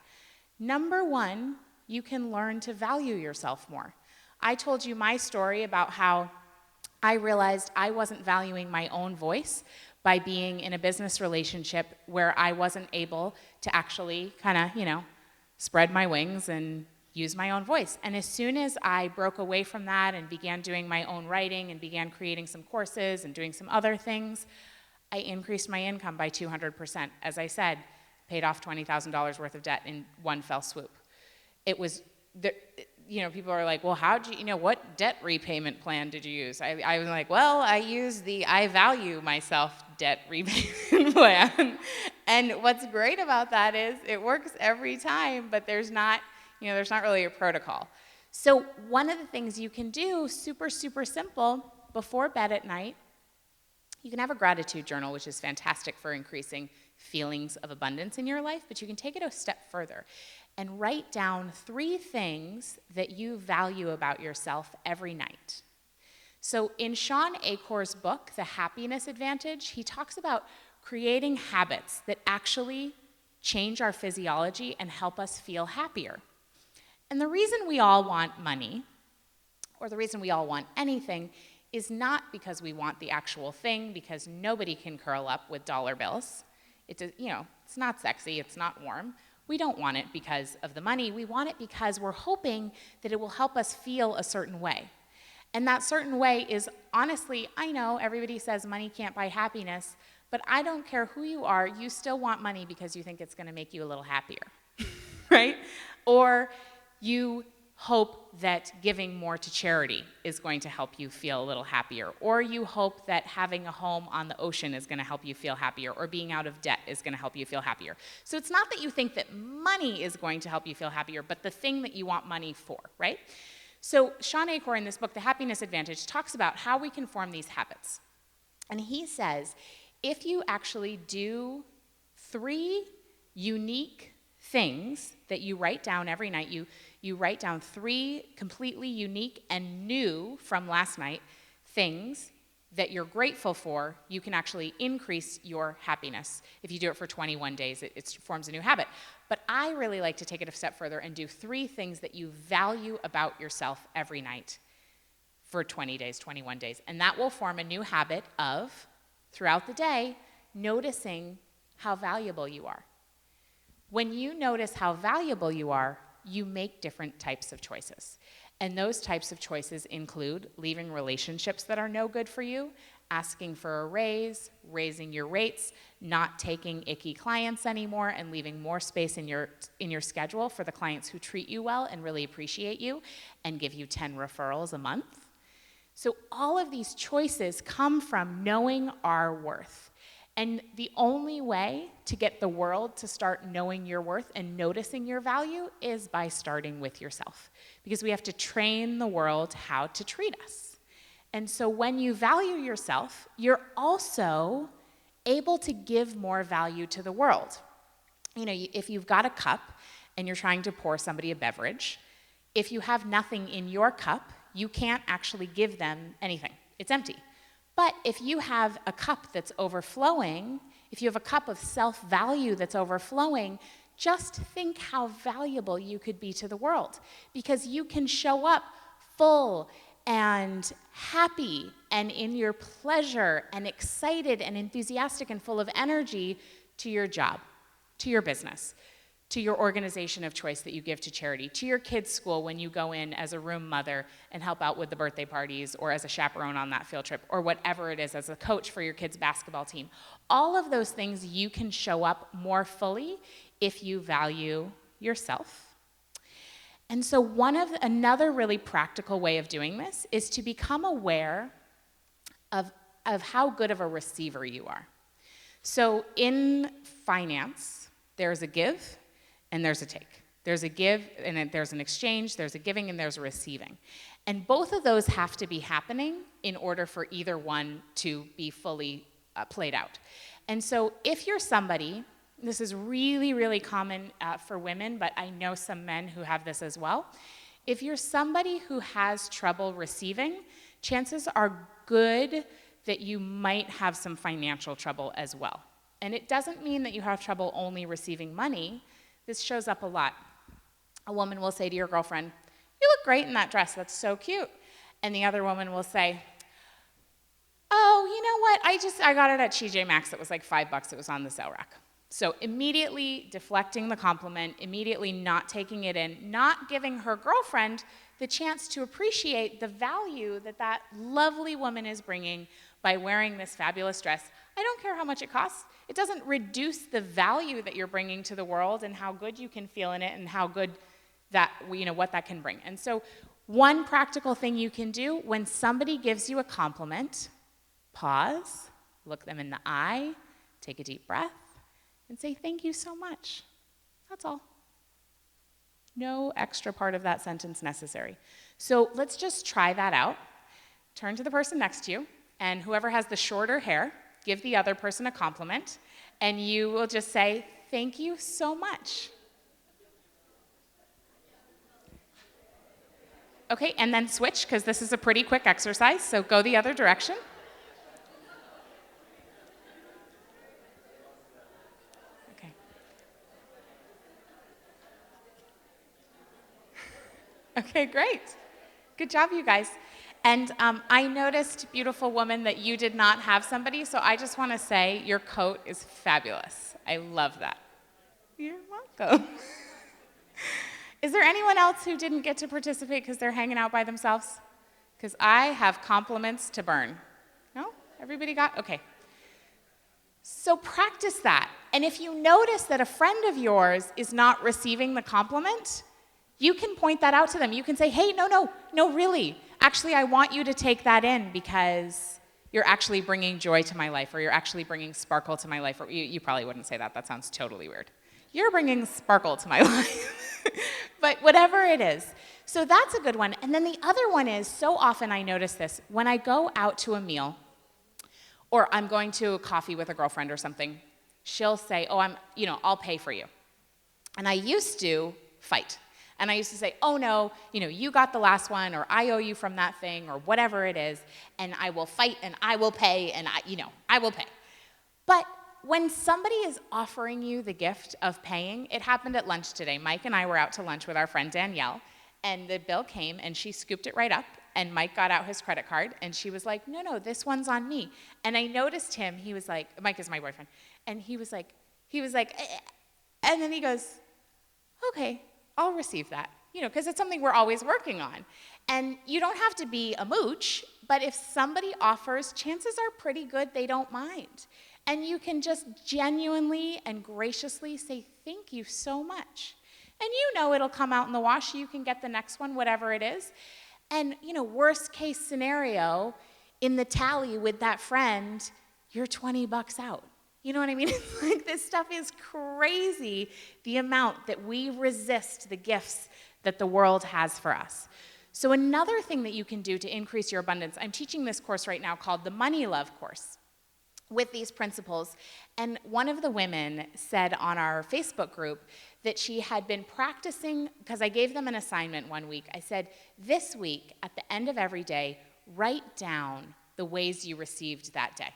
Number one, you can learn to value yourself more. I told you my story about how I realized I wasn't valuing my own voice by being in a business relationship where I wasn't able to actually kind of, spread my wings and use my own voice. And as soon as I broke away from that and began doing my own writing and began creating some courses and doing some other things, I increased my income by 200%. As I said, paid off $20,000 worth of debt in one fell swoop. It was, people are like, well, what debt repayment plan did you use? I was like, well, I used the I value myself debt repayment plan. And what's great about that is it works every time, but there's not really a protocol. So one of the things you can do, super, super simple, before bed at night, you can have a gratitude journal, which is fantastic for increasing feelings of abundance in your life, but you can take it a step further and write down 3 things that you value about yourself every night. So in Sean Acor's book, The Happiness Advantage, he talks about creating habits that actually change our physiology and help us feel happier. And the reason we all want money, or the reason we all want anything, is not because we want the actual thing, because nobody can curl up with dollar bills. It's not sexy, it's not warm. We don't want it because of the money. We want it because we're hoping that it will help us feel a certain way. And that certain way is, honestly, I know everybody says money can't buy happiness, but I don't care who you are, you still want money because you think it's going to make you a little happier, right? Or you hope that giving more to charity is going to help you feel a little happier, or you hope that having a home on the ocean is going to help you feel happier, or being out of debt is going to help you feel happier. So it's not that you think that money is going to help you feel happier, but the thing that you want money for, right? So Sean Acor in this book, The Happiness Advantage, talks about how we can form these habits. And he says, if you actually do 3 unique things that you write down every night, you write down 3 completely unique and new from last night things that you're grateful for, you can actually increase your happiness. If you do it for 21 days, it forms a new habit. But I really like to take it a step further and do 3 things that you value about yourself every night for 20 days, 21 days. And that will form a new habit of, throughout the day, noticing how valuable you are. When you notice how valuable you are, you make different types of choices. And those types of choices include leaving relationships that are no good for you, asking for a raise, raising your rates, not taking icky clients anymore, and leaving more space in your schedule for the clients who treat you well and really appreciate you and give you 10 referrals a month. So all of these choices come from knowing our worth. And the only way to get the world to start knowing your worth and noticing your value is by starting with yourself. Because we have to train the world how to treat us. And so when you value yourself, you're also able to give more value to the world. You know, if you've got a cup and you're trying to pour somebody a beverage, if you have nothing in your cup, you can't actually give them anything. It's empty. But if you have a cup that's overflowing, if you have a cup of self-value that's overflowing, just think how valuable you could be to the world. Because you can show up full and happy and in your pleasure and excited and enthusiastic and full of energy to your job, to your business, to your organization of choice that you give to charity, to your kids' school when you go in as a room mother and help out with the birthday parties, or as a chaperone on that field trip, or whatever it is, as a coach for your kids' basketball team. All of those things you can show up more fully if you value yourself. And so another really practical way of doing this is to become aware of how good of a receiver you are. So in finance, there's a give and there's a take. There's a give and there's an exchange, there's a giving and there's a receiving. And both of those have to be happening in order for either one to be fully played out. And so if you're somebody, this is really, really common for women, but I know some men who have this as well. If you're somebody who has trouble receiving, chances are good that you might have some financial trouble as well. And it doesn't mean that you have trouble only receiving money. This shows up a lot. A woman will say to your girlfriend, "You look great in that dress, that's so cute." And the other woman will say, "Oh, you know what, I got it at TJ Maxx, it was like $5, it was on the sale rack." So immediately deflecting the compliment, immediately not taking it in, not giving her girlfriend the chance to appreciate the value that that lovely woman is bringing by wearing this fabulous dress. I don't care how much it costs. It doesn't reduce the value that you're bringing to the world and how good you can feel in it and how good that, what that can bring. And so one practical thing you can do when somebody gives you a compliment, pause, look them in the eye, take a deep breath, and say, "Thank you so much." That's all. No extra part of that sentence necessary. So let's just try that out. Turn to the person next to you, and whoever has the shorter hair, give the other person a compliment, and you will just say, "Thank you so much." Okay, and then switch, because this is a pretty quick exercise, so go the other direction. Okay, great. Good job, you guys. And I noticed, beautiful woman, that you did not have somebody, so I just want to say your coat is fabulous. I love that. You're welcome. Is there anyone else who didn't get to participate because they're hanging out by themselves? Because I have compliments to burn. No? Everybody got? Okay. So practice that. And if you notice that a friend of yours is not receiving the compliment, you can point that out to them. You can say, "Hey, no, really. Actually, I want you to take that in because you're actually bringing joy to my life, or you're actually bringing sparkle to my life." Or you probably wouldn't say that. That sounds totally weird. You're bringing sparkle to my life. But whatever it is. So that's a good one. And then the other one is, so often I notice this, when I go out to a meal, or I'm going to a coffee with a girlfriend or something, she'll say, "Oh, I'll pay for you." And I used to fight. And I used to say, "Oh no, you got the last one, or I owe you from that thing, or whatever it is, and I will fight, and I will pay, and I will pay." But when somebody is offering you the gift of paying, it happened at lunch today. Mike and I were out to lunch with our friend Danielle, and the bill came, and she scooped it right up, and Mike got out his credit card, and she was like, "No, this one's on me." And I noticed him, he was like, Mike is my boyfriend, and he was like, and then he goes, "Okay, I'll receive that," because it's something we're always working on. And you don't have to be a mooch, but if somebody offers, chances are pretty good they don't mind. And you can just genuinely and graciously say, "Thank you so much." And it'll come out in the wash, you can get the next one, whatever it is. And, worst case scenario, in the tally with that friend, you're $20 out. You know what I mean? It's like this stuff is crazy, the amount that we resist the gifts that the world has for us. So another thing that you can do to increase your abundance, I'm teaching this course right now called the Money Love course with these principles. And one of the women said on our Facebook group that she had been practicing, because I gave them an assignment one week. I said, this week, at the end of every day, write down the ways you received that day.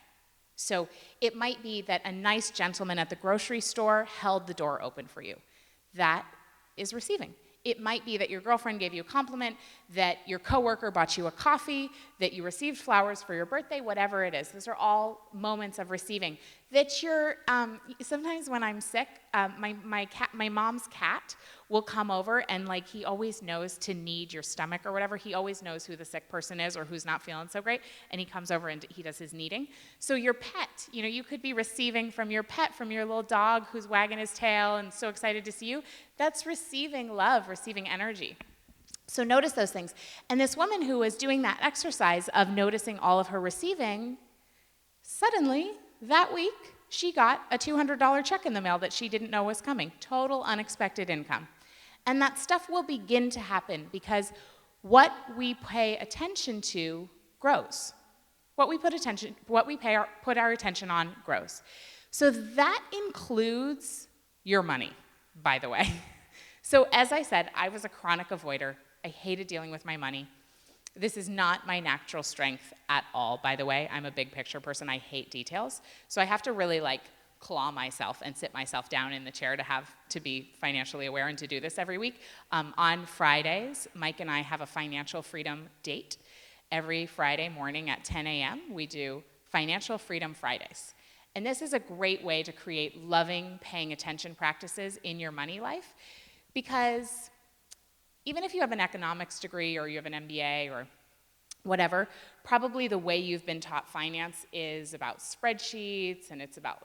So it might be that a nice gentleman at the grocery store held the door open for you. That is receiving. It might be that your girlfriend gave you a compliment, that your coworker bought you a coffee, that you received flowers for your birthday, whatever it is. Those are all moments of receiving. That you're, sometimes when I'm sick, my mom's cat will come over and he always knows to knead your stomach or whatever. He always knows who the sick person is or who's not feeling so great, and he comes over and he does his kneading. So your pet, you could be receiving from your pet, from your little dog who's wagging his tail and so excited to see you. That's receiving love, receiving energy. So notice those things. And this woman who was doing that exercise of noticing all of her receiving, suddenly, that week, she got a $200 check in the mail that she didn't know was coming. Total unexpected income. And that stuff will begin to happen because what we pay attention to grows. What we put our attention on grows. So that includes your money, by the way. So as I said, I was a chronic avoider. I hated dealing with my money. This is not my natural strength at all, by the way. I'm a big picture person. I hate details. So I have to really claw myself and sit myself down in the chair to be financially aware and to do this every week. On Fridays, Mike and I have a financial freedom date. Every Friday morning at 10 a.m., we do Financial Freedom Fridays. And this is a great way to create loving, paying attention practices in your money life because even if you have an economics degree or you have an MBA or whatever, probably the way you've been taught finance is about spreadsheets and it's about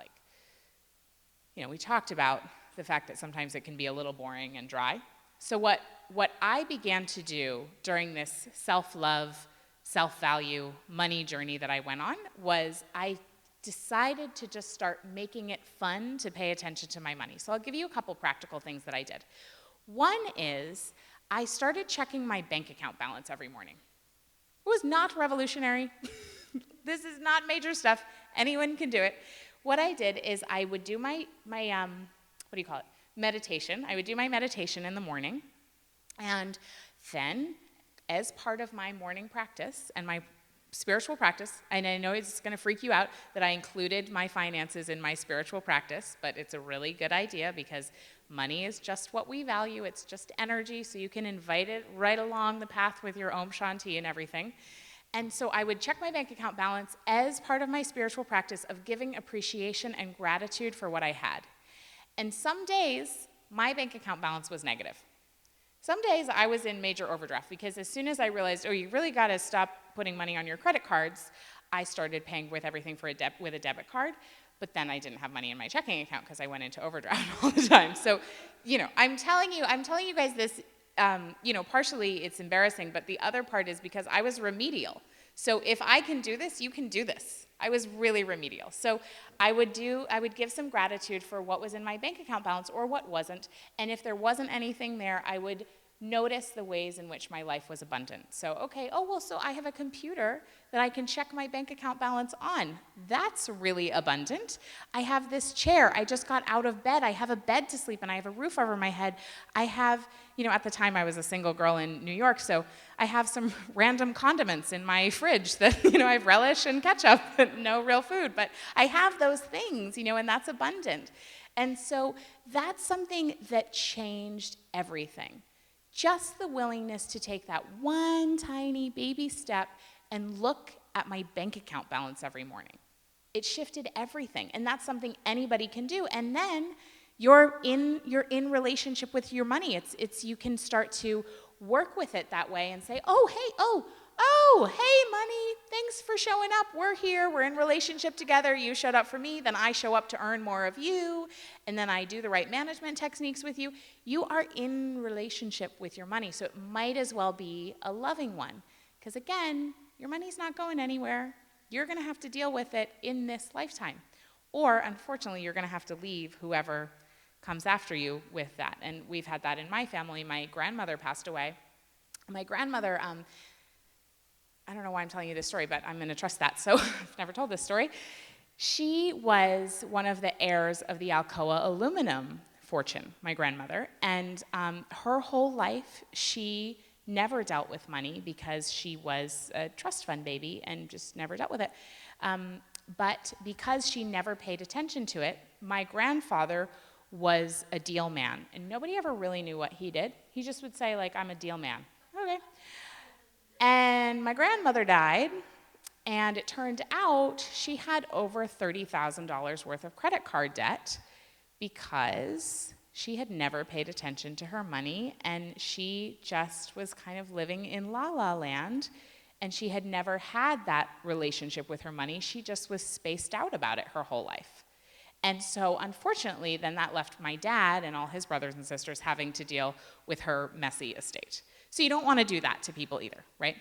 we talked about the fact that sometimes it can be a little boring and dry. So what I began to do during this self-love, self-value, money journey that I went on was I decided to just start making it fun to pay attention to my money. So I'll give you a couple practical things that I did. One is I started checking my bank account balance every morning. It was not revolutionary. This is not major stuff. Anyone can do it. What I did is I would do my meditation. I would do my meditation in the morning. And then, as part of my morning practice and my spiritual practice, and I know it's going to freak you out that I included my finances in my spiritual practice, but it's a really good idea because money is just what we value. It's just energy, so you can invite it right along the path with your Om Shanti and everything. And so I would check my bank account balance as part of my spiritual practice of giving appreciation and gratitude for what I had. And some days, my bank account balance was negative. Some days I was in major overdraft because as soon as I realized, you really got to stop putting money on your credit cards, I started paying with everything with a debit card. But then I didn't have money in my checking account because I went into overdraft all the time. So, I'm telling you guys this, partially it's embarrassing, but the other part is because I was remedial. So if I can do this, you can do this. I was really remedial. So I would give some gratitude for what was in my bank account balance or what wasn't. And if there wasn't anything there, I would notice the ways in which my life was abundant. So, so I have a computer that I can check my bank account balance on. That's really abundant. I have this chair. I just got out of bed. I have a bed to sleep in. I have a roof over my head. I have, at the time I was a single girl in New York, so I have some random condiments in my fridge that, I have relish and ketchup, no real food, but I have those things, and that's abundant. And so that's something that changed everything. Just the willingness to take that one tiny baby step and look at my bank account balance every morning. It shifted everything, and that's something anybody can do. And then you're in relationship with your money. It's you can start to work with it that way and say, oh, hey, money, thanks for showing up. We're here. We're in relationship together. You showed up for me. Then I show up to earn more of you. And then I do the right management techniques with you. You are in relationship with your money. So it might as well be a loving one. Because again, your money's not going anywhere. You're going to have to deal with it in this lifetime. Or, unfortunately, you're going to have to leave whoever comes after you with that. And we've had that in my family. My grandmother passed away. My grandmother, I don't know why I'm telling you this story, but I'm going to trust that. So I've never told this story. She was one of the heirs of the Alcoa aluminum fortune, my grandmother. And her whole life, she never dealt with money because she was a trust fund baby and just never dealt with it. But because she never paid attention to it, my grandfather was a deal man. And nobody ever really knew what he did. He just would say, like, I'm a deal man. Okay. And my grandmother died, and it turned out she had over $30,000 worth of credit card debt because she had never paid attention to her money, and she just was kind of living in la-la land, and she had never had that relationship with her money. She just was spaced out about it her whole life. And so, unfortunately, then that left my dad and all his brothers and sisters having to deal with her messy estate. So you don't want to do that to people either, right?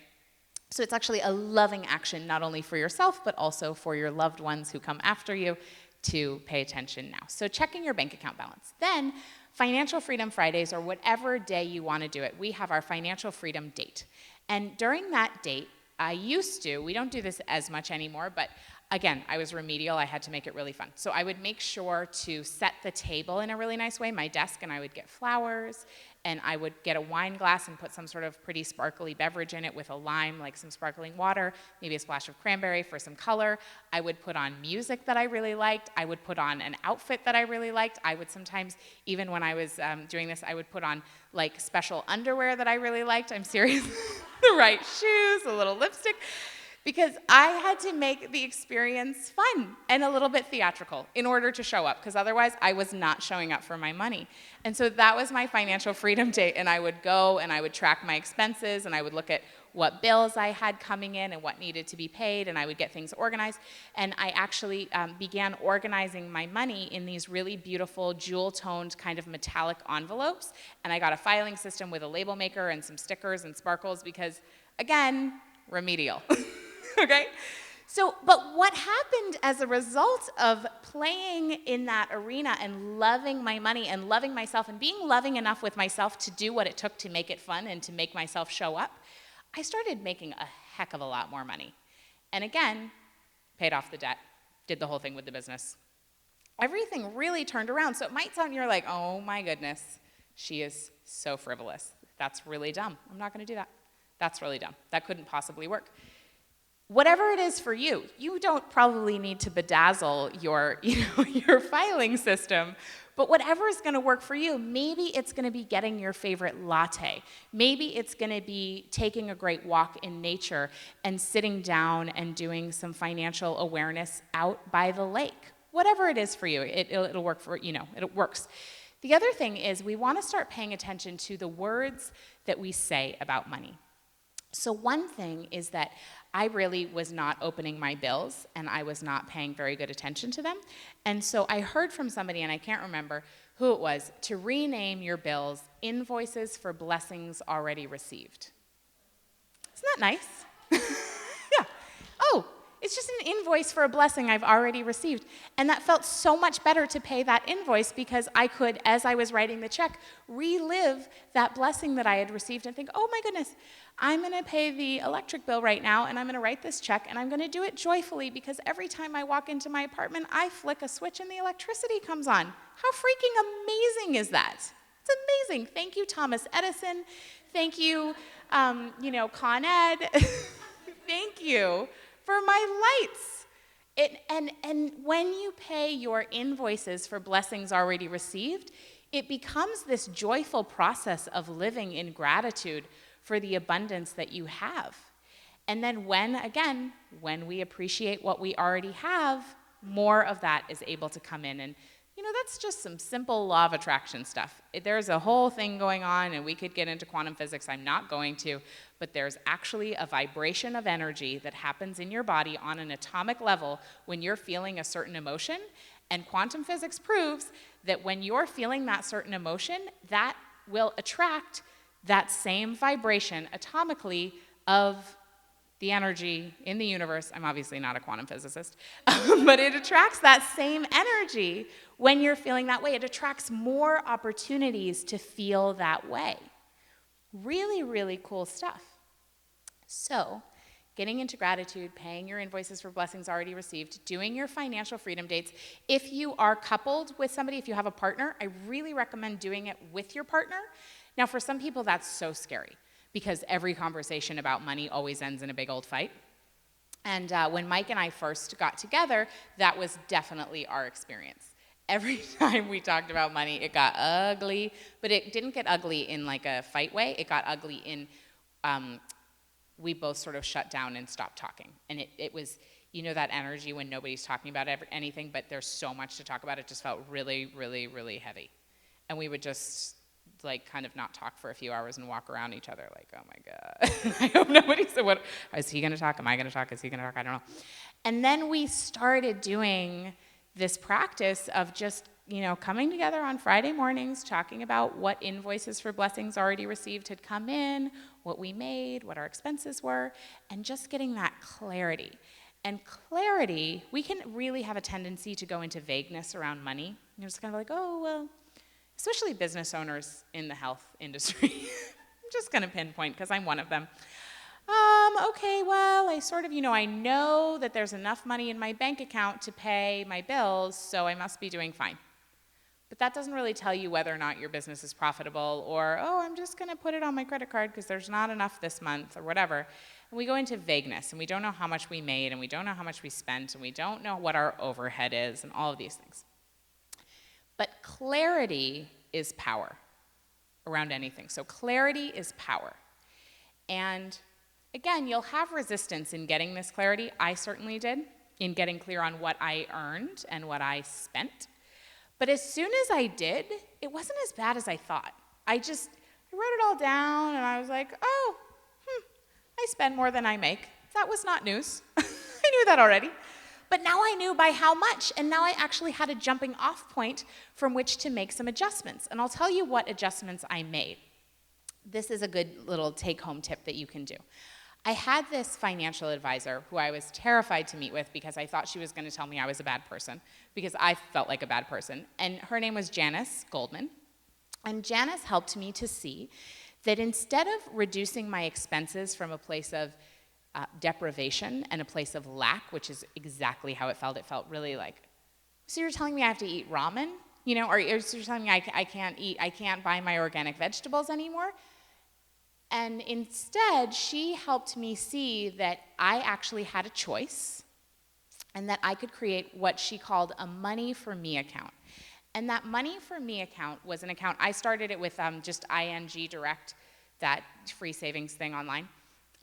So it's actually a loving action, not only for yourself, but also for your loved ones who come after you to pay attention now. So checking your bank account balance. Then, Financial Freedom Fridays, or whatever day you want to do it, we have our Financial Freedom date. And during that date, we don't do this as much anymore, but again, I was remedial. I had to make it really fun. So I would make sure to set the table in a really nice way, my desk, and I would get flowers, and I would get a wine glass and put some sort of pretty sparkly beverage in it with a lime, like some sparkling water, maybe a splash of cranberry for some color. I would put on music that I really liked. I would put on an outfit that I really liked. I would sometimes, even when I was doing this, I would put on like special underwear that I really liked. I'm serious. The right shoes, a little lipstick. Because I had to make the experience fun and a little bit theatrical in order to show up, because otherwise I was not showing up for my money. And so that was my Financial Freedom Date, and I would go and I would track my expenses, and I would look at what bills I had coming in and what needed to be paid, and I would get things organized. And I actually began organizing my money in these really beautiful jewel-toned kind of metallic envelopes, and I got a filing system with a label maker and some stickers and sparkles because, again, remedial. Okay? So, but what happened as a result of playing in that arena and loving my money and loving myself and being loving enough with myself to do what it took to make it fun and to make myself show up, I started making a heck of a lot more money. And again, paid off the debt, did the whole thing with the business. Everything really turned around. So it might sound, you're like, oh my goodness, she is so frivolous. That's really dumb. I'm not going to do that. That's really dumb. That couldn't possibly work. Whatever it is for you, you don't probably need to bedazzle your filing system, but whatever is going to work for you, maybe it's going to be getting your favorite latte. Maybe it's going to be taking a great walk in nature and sitting down and doing some financial awareness out by the lake. Whatever it is for you, it'll work for, it works. The other thing is we want to start paying attention to the words that we say about money. So one thing is that I really was not opening my bills, and I was not paying very good attention to them. And so I heard from somebody, and I can't remember who it was, to rename your bills invoices for blessings already received. Isn't that nice? Yeah. Oh, it's just an invoice for a blessing I've already received. And that felt so much better to pay that invoice because I could, as I was writing the check, relive that blessing that I had received and think, oh my goodness, I'm going to pay the electric bill right now, and I'm going to write this check, and I'm going to do it joyfully because every time I walk into my apartment, I flick a switch and the electricity comes on. How freaking amazing is that? It's amazing. Thank you, Thomas Edison. Thank you, Con Ed. Thank you for my lights. And when you pay your invoices for blessings already received, it becomes this joyful process of living in gratitude for the abundance that you have. And then when we appreciate what we already have, more of that is able to come in. And That's just some simple law of attraction stuff. There's a whole thing going on, and we could get into quantum physics. I'm not going to, but there's actually a vibration of energy that happens in your body on an atomic level when you're feeling a certain emotion, and quantum physics proves that when you're feeling that certain emotion, that will attract that same vibration atomically of the energy in the universe. I'm obviously not a quantum physicist, but it attracts that same energy when you're feeling that way. It attracts more opportunities to feel that way. Really, really cool stuff. So, getting into gratitude, paying your invoices for blessings already received, doing your financial freedom dates. If you are coupled with somebody, if you have a partner, I really recommend doing it with your partner. Now, for some people, that's so scary, because every conversation about money always ends in a big old fight. And when Mike and I first got together, that was definitely our experience. Every time we talked about money, it got ugly, but it didn't get ugly in like a fight way. It got ugly in, we both sort of shut down and stopped talking. And it was, that energy when nobody's talking about anything, but there's so much to talk about. It just felt really, really, really heavy. And we would just kind of not talk for a few hours and walk around each other like, oh my God. I hope nobody said, what, is he gonna talk? Am I gonna talk? Is he gonna talk? I don't know. And then we started doing this practice of just, coming together on Friday mornings, talking about what invoices for blessings already received had come in, what we made, what our expenses were, and just getting that clarity. And clarity, we can really have a tendency to go into vagueness around money. Just kind of like, oh, well, especially business owners in the health industry. I'm just going to pinpoint because I'm one of them. Okay, well, I sort of, I know that there's enough money in my bank account to pay my bills, so I must be doing fine. But that doesn't really tell you whether or not your business is profitable, or, I'm just going to put it on my credit card because there's not enough this month, or whatever. And we go into vagueness, and we don't know how much we made, and we don't know how much we spent, and we don't know what our overhead is, and all of these things. But clarity is power around anything. So clarity is power. And again, you'll have resistance in getting this clarity. I certainly did, in getting clear on what I earned and what I spent. But as soon as I did, it wasn't as bad as I thought. I wrote it all down, and I was like, I spend more than I make. That was not news. I knew that already. But now I knew by how much, and now I actually had a jumping off point from which to make some adjustments. And I'll tell you what adjustments I made. This is a good little take-home tip that you can do. I had this financial advisor who I was terrified to meet with because I thought she was going to tell me I was a bad person, because I felt like a bad person. And her name was Janice Goldman. And Janice helped me to see that instead of reducing my expenses from a place of deprivation and a place of lack, which is exactly how it felt. It felt really like, so you're telling me I have to eat ramen? Or you're telling me I can't buy my organic vegetables anymore? And instead, she helped me see that I actually had a choice and that I could create what she called a money for me account. And that money for me account was an account, I started it with just ING Direct, that free savings thing online,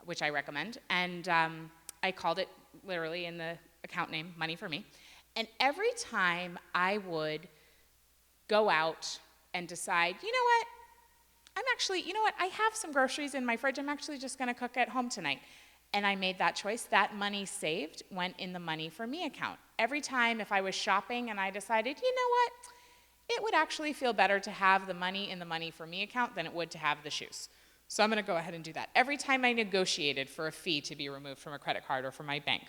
which I recommend, and I called it literally in the account name, Money for Me. And every time I would go out and decide, I have some groceries in my fridge, I'm actually just gonna cook at home tonight. And I made that choice. That money saved went in the Money for Me account. Every time if I was shopping and I decided, it would actually feel better to have the money in the Money for Me account than it would to have the shoes. So I'm going to go ahead and do that. Every time I negotiated for a fee to be removed from a credit card or from my bank,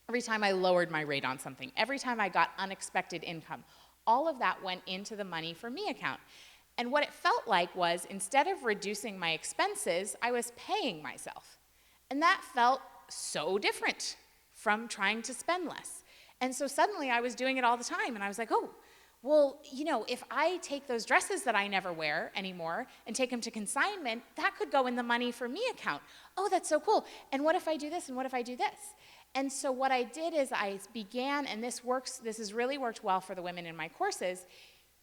every time I lowered my rate on something, every time I got unexpected income, all of that went into the Money for Me account. And what it felt like was, instead of reducing my expenses, I was paying myself. And that felt so different from trying to spend less. And so suddenly I was doing it all the time, and I was like, well, if I take those dresses that I never wear anymore and take them to consignment, that could go in the Money for Me account. Oh, that's so cool. And what if I do this, and what if I do this? And so what I did is I began, and this has really worked well for the women in my courses,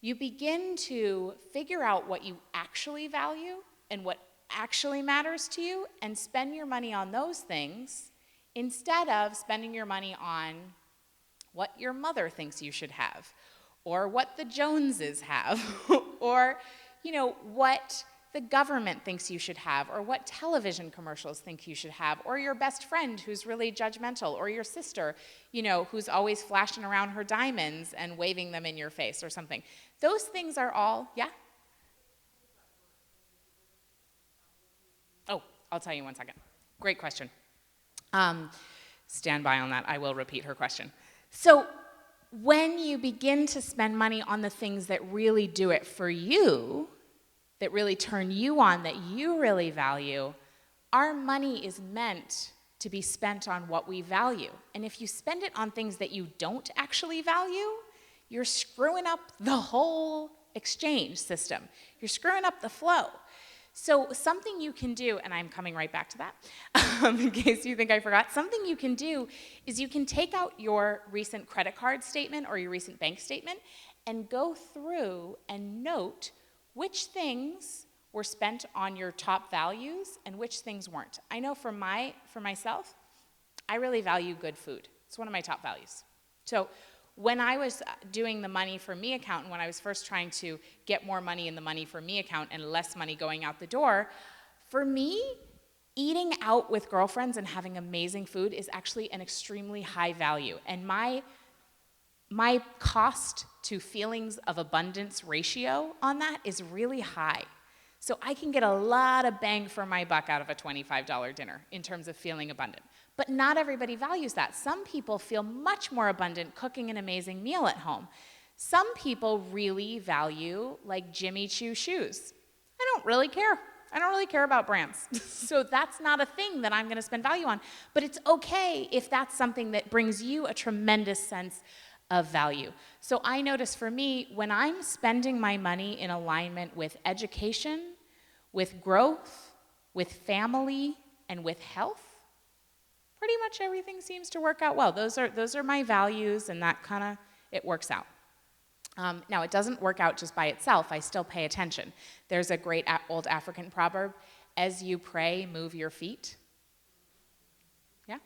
you begin to figure out what you actually value and what actually matters to you, and spend your money on those things instead of spending your money on what your mother thinks you should have, or what the Joneses have, or, what the government thinks you should have, or what television commercials think you should have, or your best friend who's really judgmental, or your sister, who's always flashing around her diamonds and waving them in your face or something. Those things are all, yeah? Oh, I'll tell you in 1 second. Great question. Stand by on that. I will repeat her question. So when you begin to spend money on the things that really do it for you, that really turn you on, that you really value, our money is meant to be spent on what we value. And if you spend it on things that you don't actually value, you're screwing up the whole exchange system. You're screwing up the flow. So something you can do, and I'm coming right back to that, in case you think I forgot, something you can do is you can take out your recent credit card statement or your recent bank statement and go through and note which things were spent on your top values and which things weren't. I know for myself, I really value good food. It's one of my top values. So when I was doing the Money for Me account, and when I was first trying to get more money in the Money for Me account and less money going out the door, for me, eating out with girlfriends and having amazing food is actually an extremely high value. And my cost to feelings of abundance ratio on that is really high. So I can get a lot of bang for my buck out of a $25 dinner in terms of feeling abundant. But not everybody values that. Some people feel much more abundant cooking an amazing meal at home. Some people really value, like, Jimmy Choo shoes. I don't really care. I don't really care about brands. So that's not a thing that I'm going to spend value on. But it's okay if that's something that brings you a tremendous sense of value. So I notice for me, when I'm spending my money in alignment with education, with growth, with family, and with health, pretty much everything seems to work out well. Those are my values, and that kind of, it works out. Now, it doesn't work out just by itself. I still pay attention. There's a great old African proverb, as you pray, move your feet. Yeah?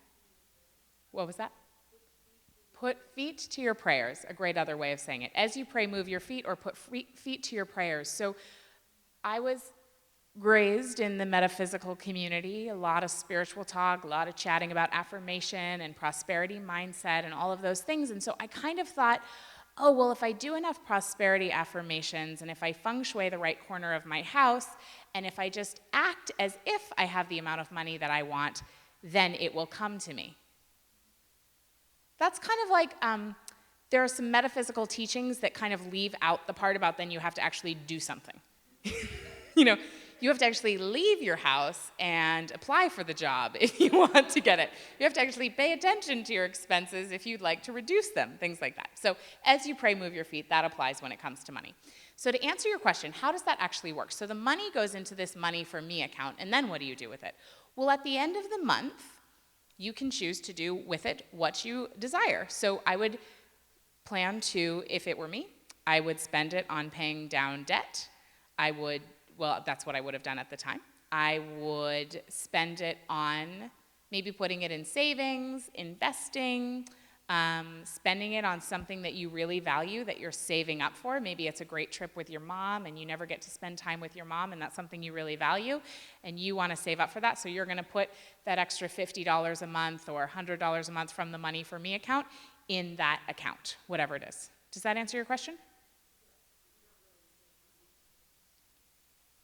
What was that? Put feet to your prayers, a great other way of saying it. As you pray, move your feet, or put feet to your prayers. So I was raised in the metaphysical community, a lot of spiritual talk, a lot of chatting about affirmation and prosperity mindset and all of those things. And so I kind of thought, oh, well, if I do enough prosperity affirmations, and if I feng shui the right corner of my house, and if I just act as if I have the amount of money that I want, then it will come to me. That's kind of like, there are some metaphysical teachings that kind of leave out the part about then you have to actually do something. You have to actually leave your house and apply for the job if you want to get it. You have to actually pay attention to your expenses if you'd like to reduce them, things like that. So as you pray, move your feet, that applies when it comes to money. So to answer your question, how does that actually work? So the money goes into this Money for Me account, and then what do you do with it? Well, at the end of the month, you can choose to do with it what you desire. So I would plan to, if it were me, I would spend it on paying down debt. Well, that's what I would have done at the time. I would spend it on maybe putting it in savings, investing, spending it on something that you really value, that you're saving up for. Maybe it's a great trip with your mom, and you never get to spend time with your mom, and that's something you really value, and you want to save up for that, so you're going to put that extra $50 a month or $100 a month from the Money for Me account in that account, whatever it is. Does that answer your question?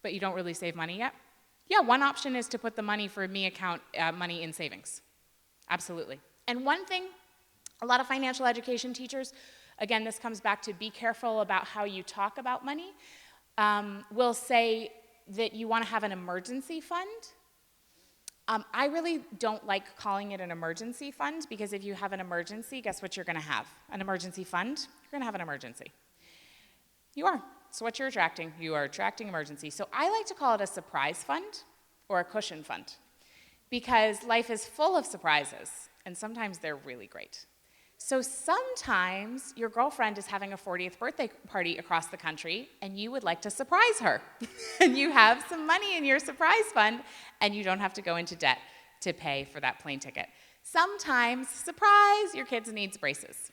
But you don't really save money yet? Yeah, one option is to put the Money for Me account money in savings. Absolutely. And one thing, a lot of financial education teachers, again, this comes back to be careful about how you talk about money, will say that you want to have an emergency fund. I really don't like calling it an emergency fund, because if you have an emergency, guess what you're going to have? An emergency fund? You're going to have an emergency. You are. So what you're attracting, you are attracting emergency. So I like to call it a surprise fund or a cushion fund, because life is full of surprises, and sometimes they're really great. So sometimes your girlfriend is having a 40th birthday party across the country, and you would like to surprise her. And you have some money in your surprise fund, and you don't have to go into debt to pay for that plane ticket. Sometimes, surprise, your kids needs braces.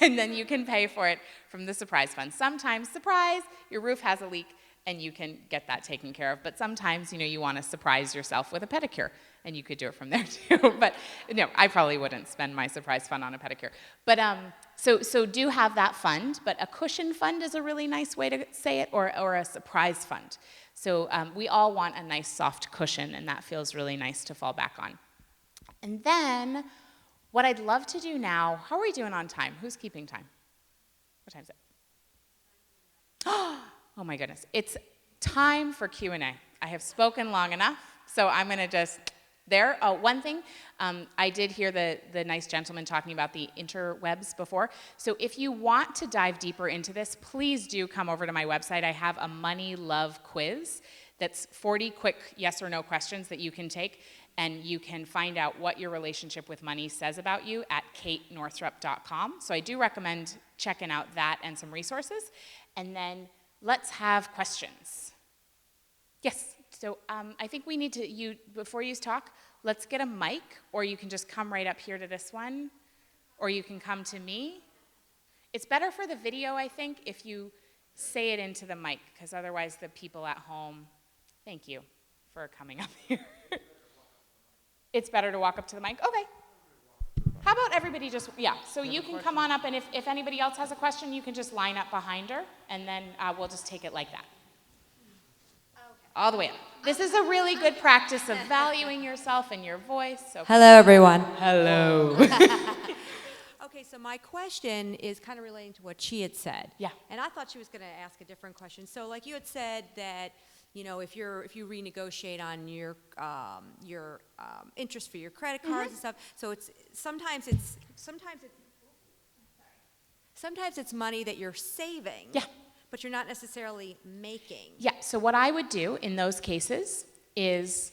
and then you can pay for it from the surprise fund. Sometimes, surprise, your roof has a leak, and you can get that taken care of. But sometimes, you want to surprise yourself with a pedicure, and you could do it from there too. But no, I probably wouldn't spend my surprise fund on a pedicure. But so do have that fund. But a cushion fund is a really nice way to say it, or a surprise fund. So we all want a nice soft cushion, and that feels really nice to fall back on. And then, what I'd love to do now, how are we doing on time? Who's keeping time? What time is it? Oh my goodness. It's time for Q&A. I have spoken long enough, so I'm going to just, one thing, I did hear the nice gentleman talking about the interwebs before. So if you want to dive deeper into this, please do come over to my website. I have a money love quiz that's 40 quick yes or no questions that you can take, and you can find out what your relationship with money says about you at katenorthrup.com. So I do recommend checking out that and some resources. And then let's have questions. Yes, so I think we need to, before you talk, let's get a mic, or you can just come right up here to this one, or you can come to me. It's better for the video, I think, if you say it into the mic, because otherwise the people at home, thank you for coming up here. It's better to walk up to the mic? Okay. How about everybody just, so you can come on up, and if anybody else has a question, you can just line up behind her, and then we'll just take it like that. Okay. All the way up. This is a really good practice of valuing yourself and your voice. So Hello, everyone. hello. Okay, so my question is kind of relating to what she had said. Yeah. And I thought she was going to ask a different question. So, like you had said that, if you renegotiate on your interest for your credit cards and stuff, so sometimes it's money that you're saving. Yeah. But you're not necessarily making. Yeah, so what I would do in those cases is,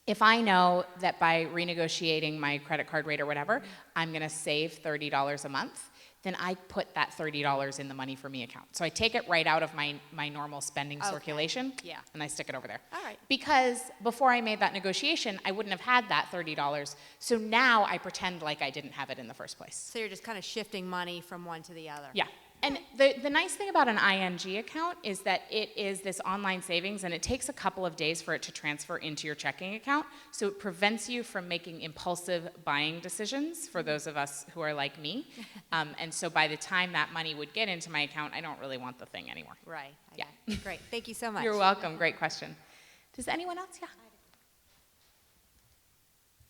if I know that by renegotiating my credit card rate or whatever, I'm going to save $30 a month, then I put that $30 in the Money For Me account. So I take it right out of my normal spending circulation, Yeah. and I stick it over there. All right. Because before I made that negotiation, I wouldn't have had that $30. So now I pretend like I didn't have it in the first place. So you're just kind of shifting money from one to the other. Yeah. And the nice thing about an ING account is that it is this online savings, and it takes a couple of days for it to transfer into your checking account. So it prevents you from making impulsive buying decisions, for those of us who are like me. And so by the time that money would get into my account, I don't really want the thing anymore. Right. Yeah. Great. Thank you so much. You're welcome. Great question. Does anyone else? Yeah.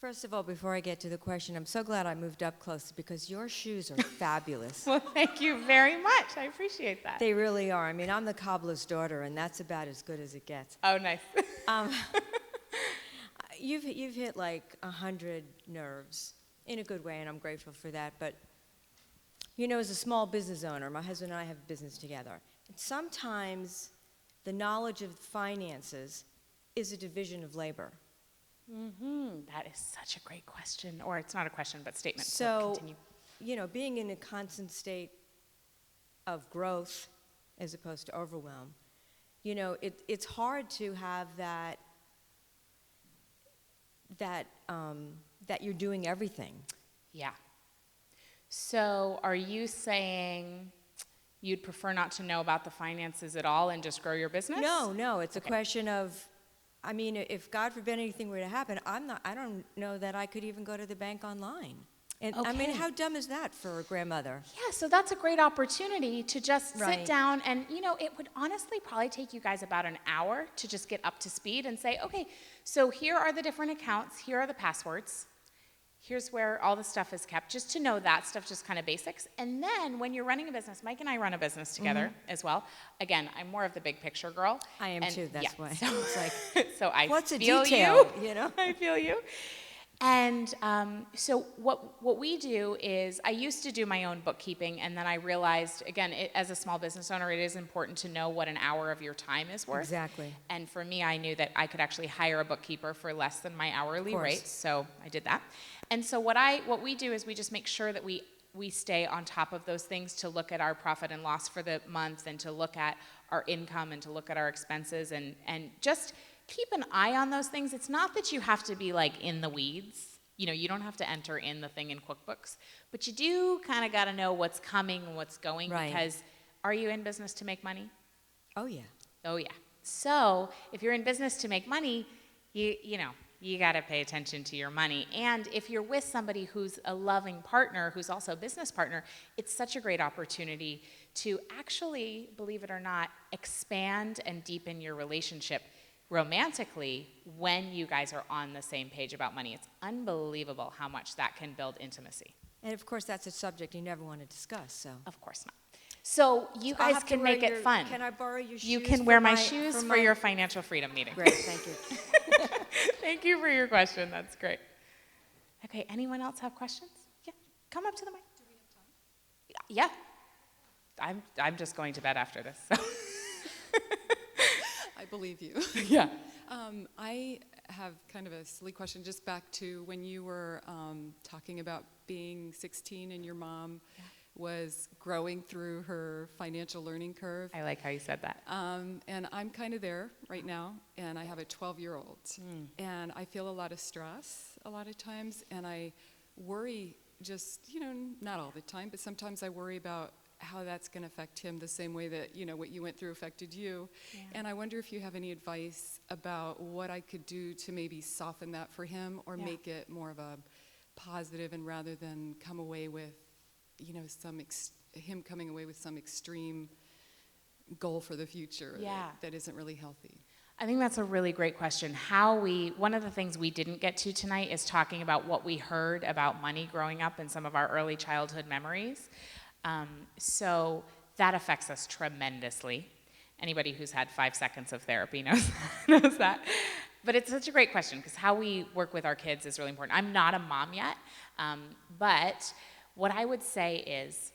First of all, before I get to the question, I'm so glad I moved up close because your shoes are fabulous. Well, thank you very much. I appreciate that. They really are. I mean, I'm the cobbler's daughter, and that's about as good as it gets. Oh, nice. You've hit like 100 nerves in a good way, and I'm grateful for that. But, as a small business owner, my husband and I have a business together. And sometimes the knowledge of finances is a division of labor. That is such a great question. Or it's not a question, but statement. So, continue. Being in a constant state of growth as opposed to overwhelm, it's hard to have that you're doing everything. Yeah. So are you saying you'd prefer not to know about the finances at all and just grow your business? No. It's a question of, if God forbid anything were to happen, I don't know that I could even go to the bank online. And Okay. how dumb is that for a grandmother? Yeah, so that's a great opportunity to just sit Right. down and, it would honestly probably take you guys about an hour to just get up to speed and say, okay, so here are the different accounts, here are the passwords, here's where all the stuff is kept, just to know that stuff, just kind of basics. And then when you're running a business, Mike and I run a business together as well. Again, I'm more of the big picture girl. I am too, that's why. So, It's like, so I what's a feel detail, you. I feel you. And so what we do is, I used to do my own bookkeeping, and then I realized, again, as a small business owner, it is important to know what an hour of your time is worth. Exactly. And for me, I knew that I could actually hire a bookkeeper for less than my hourly course. rate, so I did that. And so what we do is we just make sure that we stay on top of those things, to look at our profit and loss for the month, and to look at our income, and to look at our expenses, and just keep an eye on those things. It's not that you have to be like in the weeds you don't have to enter in the thing in QuickBooks, but you do kind of got to know what's coming and what's going. Right. Because are you in business to make money? Oh, yeah. Oh yeah. So if you're in business to make money, you got to pay attention to your money. And if you're with somebody who's a loving partner, who's also a business partner, it's such a great opportunity to actually, believe it or not, expand and deepen your relationship romantically when you guys are on the same page about money. It's unbelievable how much that can build intimacy. And of course, that's a subject you never want to discuss, so. Of course not. So you So I'll guys have to can wear make it your- fun. Can I borrow your shoes? You can for wear my shoes for my- your financial freedom meeting. Great, thank you. Thank you for your question. That's great. Okay, anyone else have questions? Yeah, come up to the mic. Do we have time? Yeah. I'm just going to bed after this. So. I believe you. Yeah. I have kind of a silly question, just back to when you were talking about being 16 and your mom was growing through her financial learning curve. I like how you said that. And I'm kind of there right now, and I have a 12-year-old. And I feel a lot of stress a lot of times, and I worry just, not all the time, but sometimes I worry about how that's going to affect him the same way that, what you went through affected you. Yeah. And I wonder if you have any advice about what I could do to maybe soften that for him or Yeah. make it more of a positive, and rather than come away with, him coming away with some extreme goal for the future Yeah. that isn't really healthy. I think that's a really great question. One of the things we didn't get to tonight is talking about what we heard about money growing up in some of our early childhood memories. So that affects us tremendously. Anybody who's had 5 seconds of therapy knows that. But it's such a great question because how we work with our kids is really important. I'm not a mom yet, but what I would say is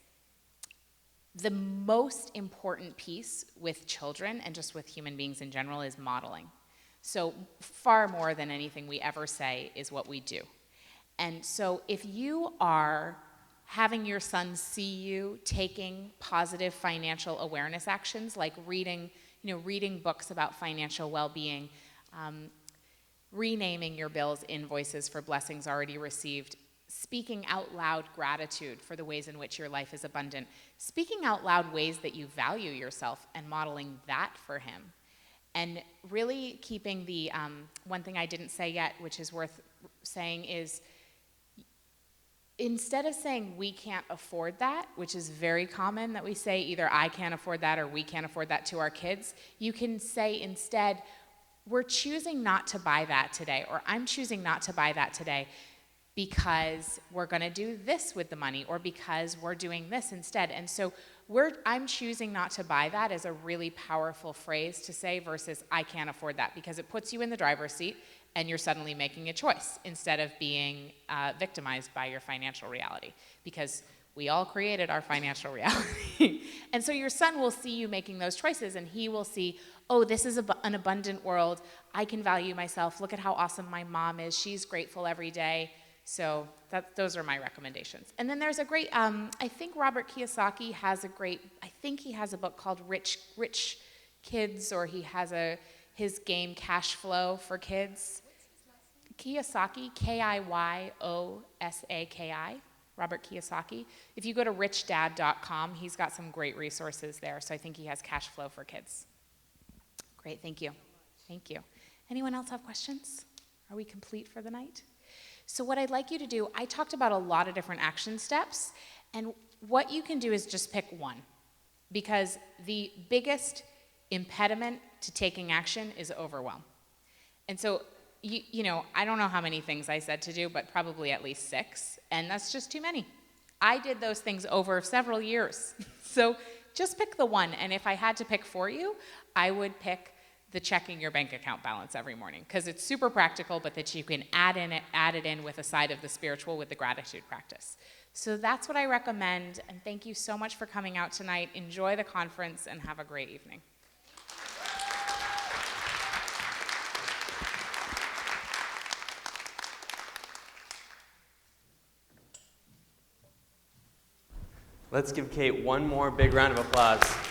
the most important piece with children and just with human beings in general is modeling. So far more than anything we ever say is what we do. And so if you are having your son see you taking positive financial awareness actions like reading books about financial well-being, renaming your bills invoices for blessings already received, speaking out loud gratitude for the ways in which your life is abundant, speaking out loud ways that you value yourself and modeling that for him. And really keeping the, one thing I didn't say yet, which is worth saying is, instead of saying we can't afford that, which is very common that we say either I can't afford that or we can't afford that to our kids, you can say instead, we're choosing not to buy that today, or I'm choosing not to buy that today because we're going to do this with the money, or because we're doing this instead. And so I'm choosing not to buy that is a really powerful phrase to say versus I can't afford that, because it puts you in the driver's seat and you're suddenly making a choice instead of being victimized by your financial reality, because we all created our financial reality. And so your son will see you making those choices, and he will see, oh, this is an abundant world. I can value myself. Look at how awesome my mom is. She's grateful every day. So those are my recommendations. And then there's a great, I think Robert Kiyosaki has he has a book called Rich Kids, or he has his game Cash Flow for Kids. Kiyosaki, Kiyossaki, Robert Kiyosaki. If you go to richdad.com, he's got some great resources there. So I think he has Cash Flow for Kids. Great, thank you. Thank you. Anyone else have questions? Are we complete for the night? So what I'd like you to do, I talked about a lot of different action steps, and what you can do is just pick one, because the biggest impediment to taking action is overwhelm. And so, I don't know how many things I said to do, but probably at least 6, and that's just too many. I did those things over several years. So just pick the one, and if I had to pick for you, I would pick the checking your bank account balance every morning, because it's super practical, but that you can add it in with a side of the spiritual with the gratitude practice. So that's what I recommend, and thank you so much for coming out tonight. Enjoy the conference and have a great evening. Let's give Kate one more big round of applause.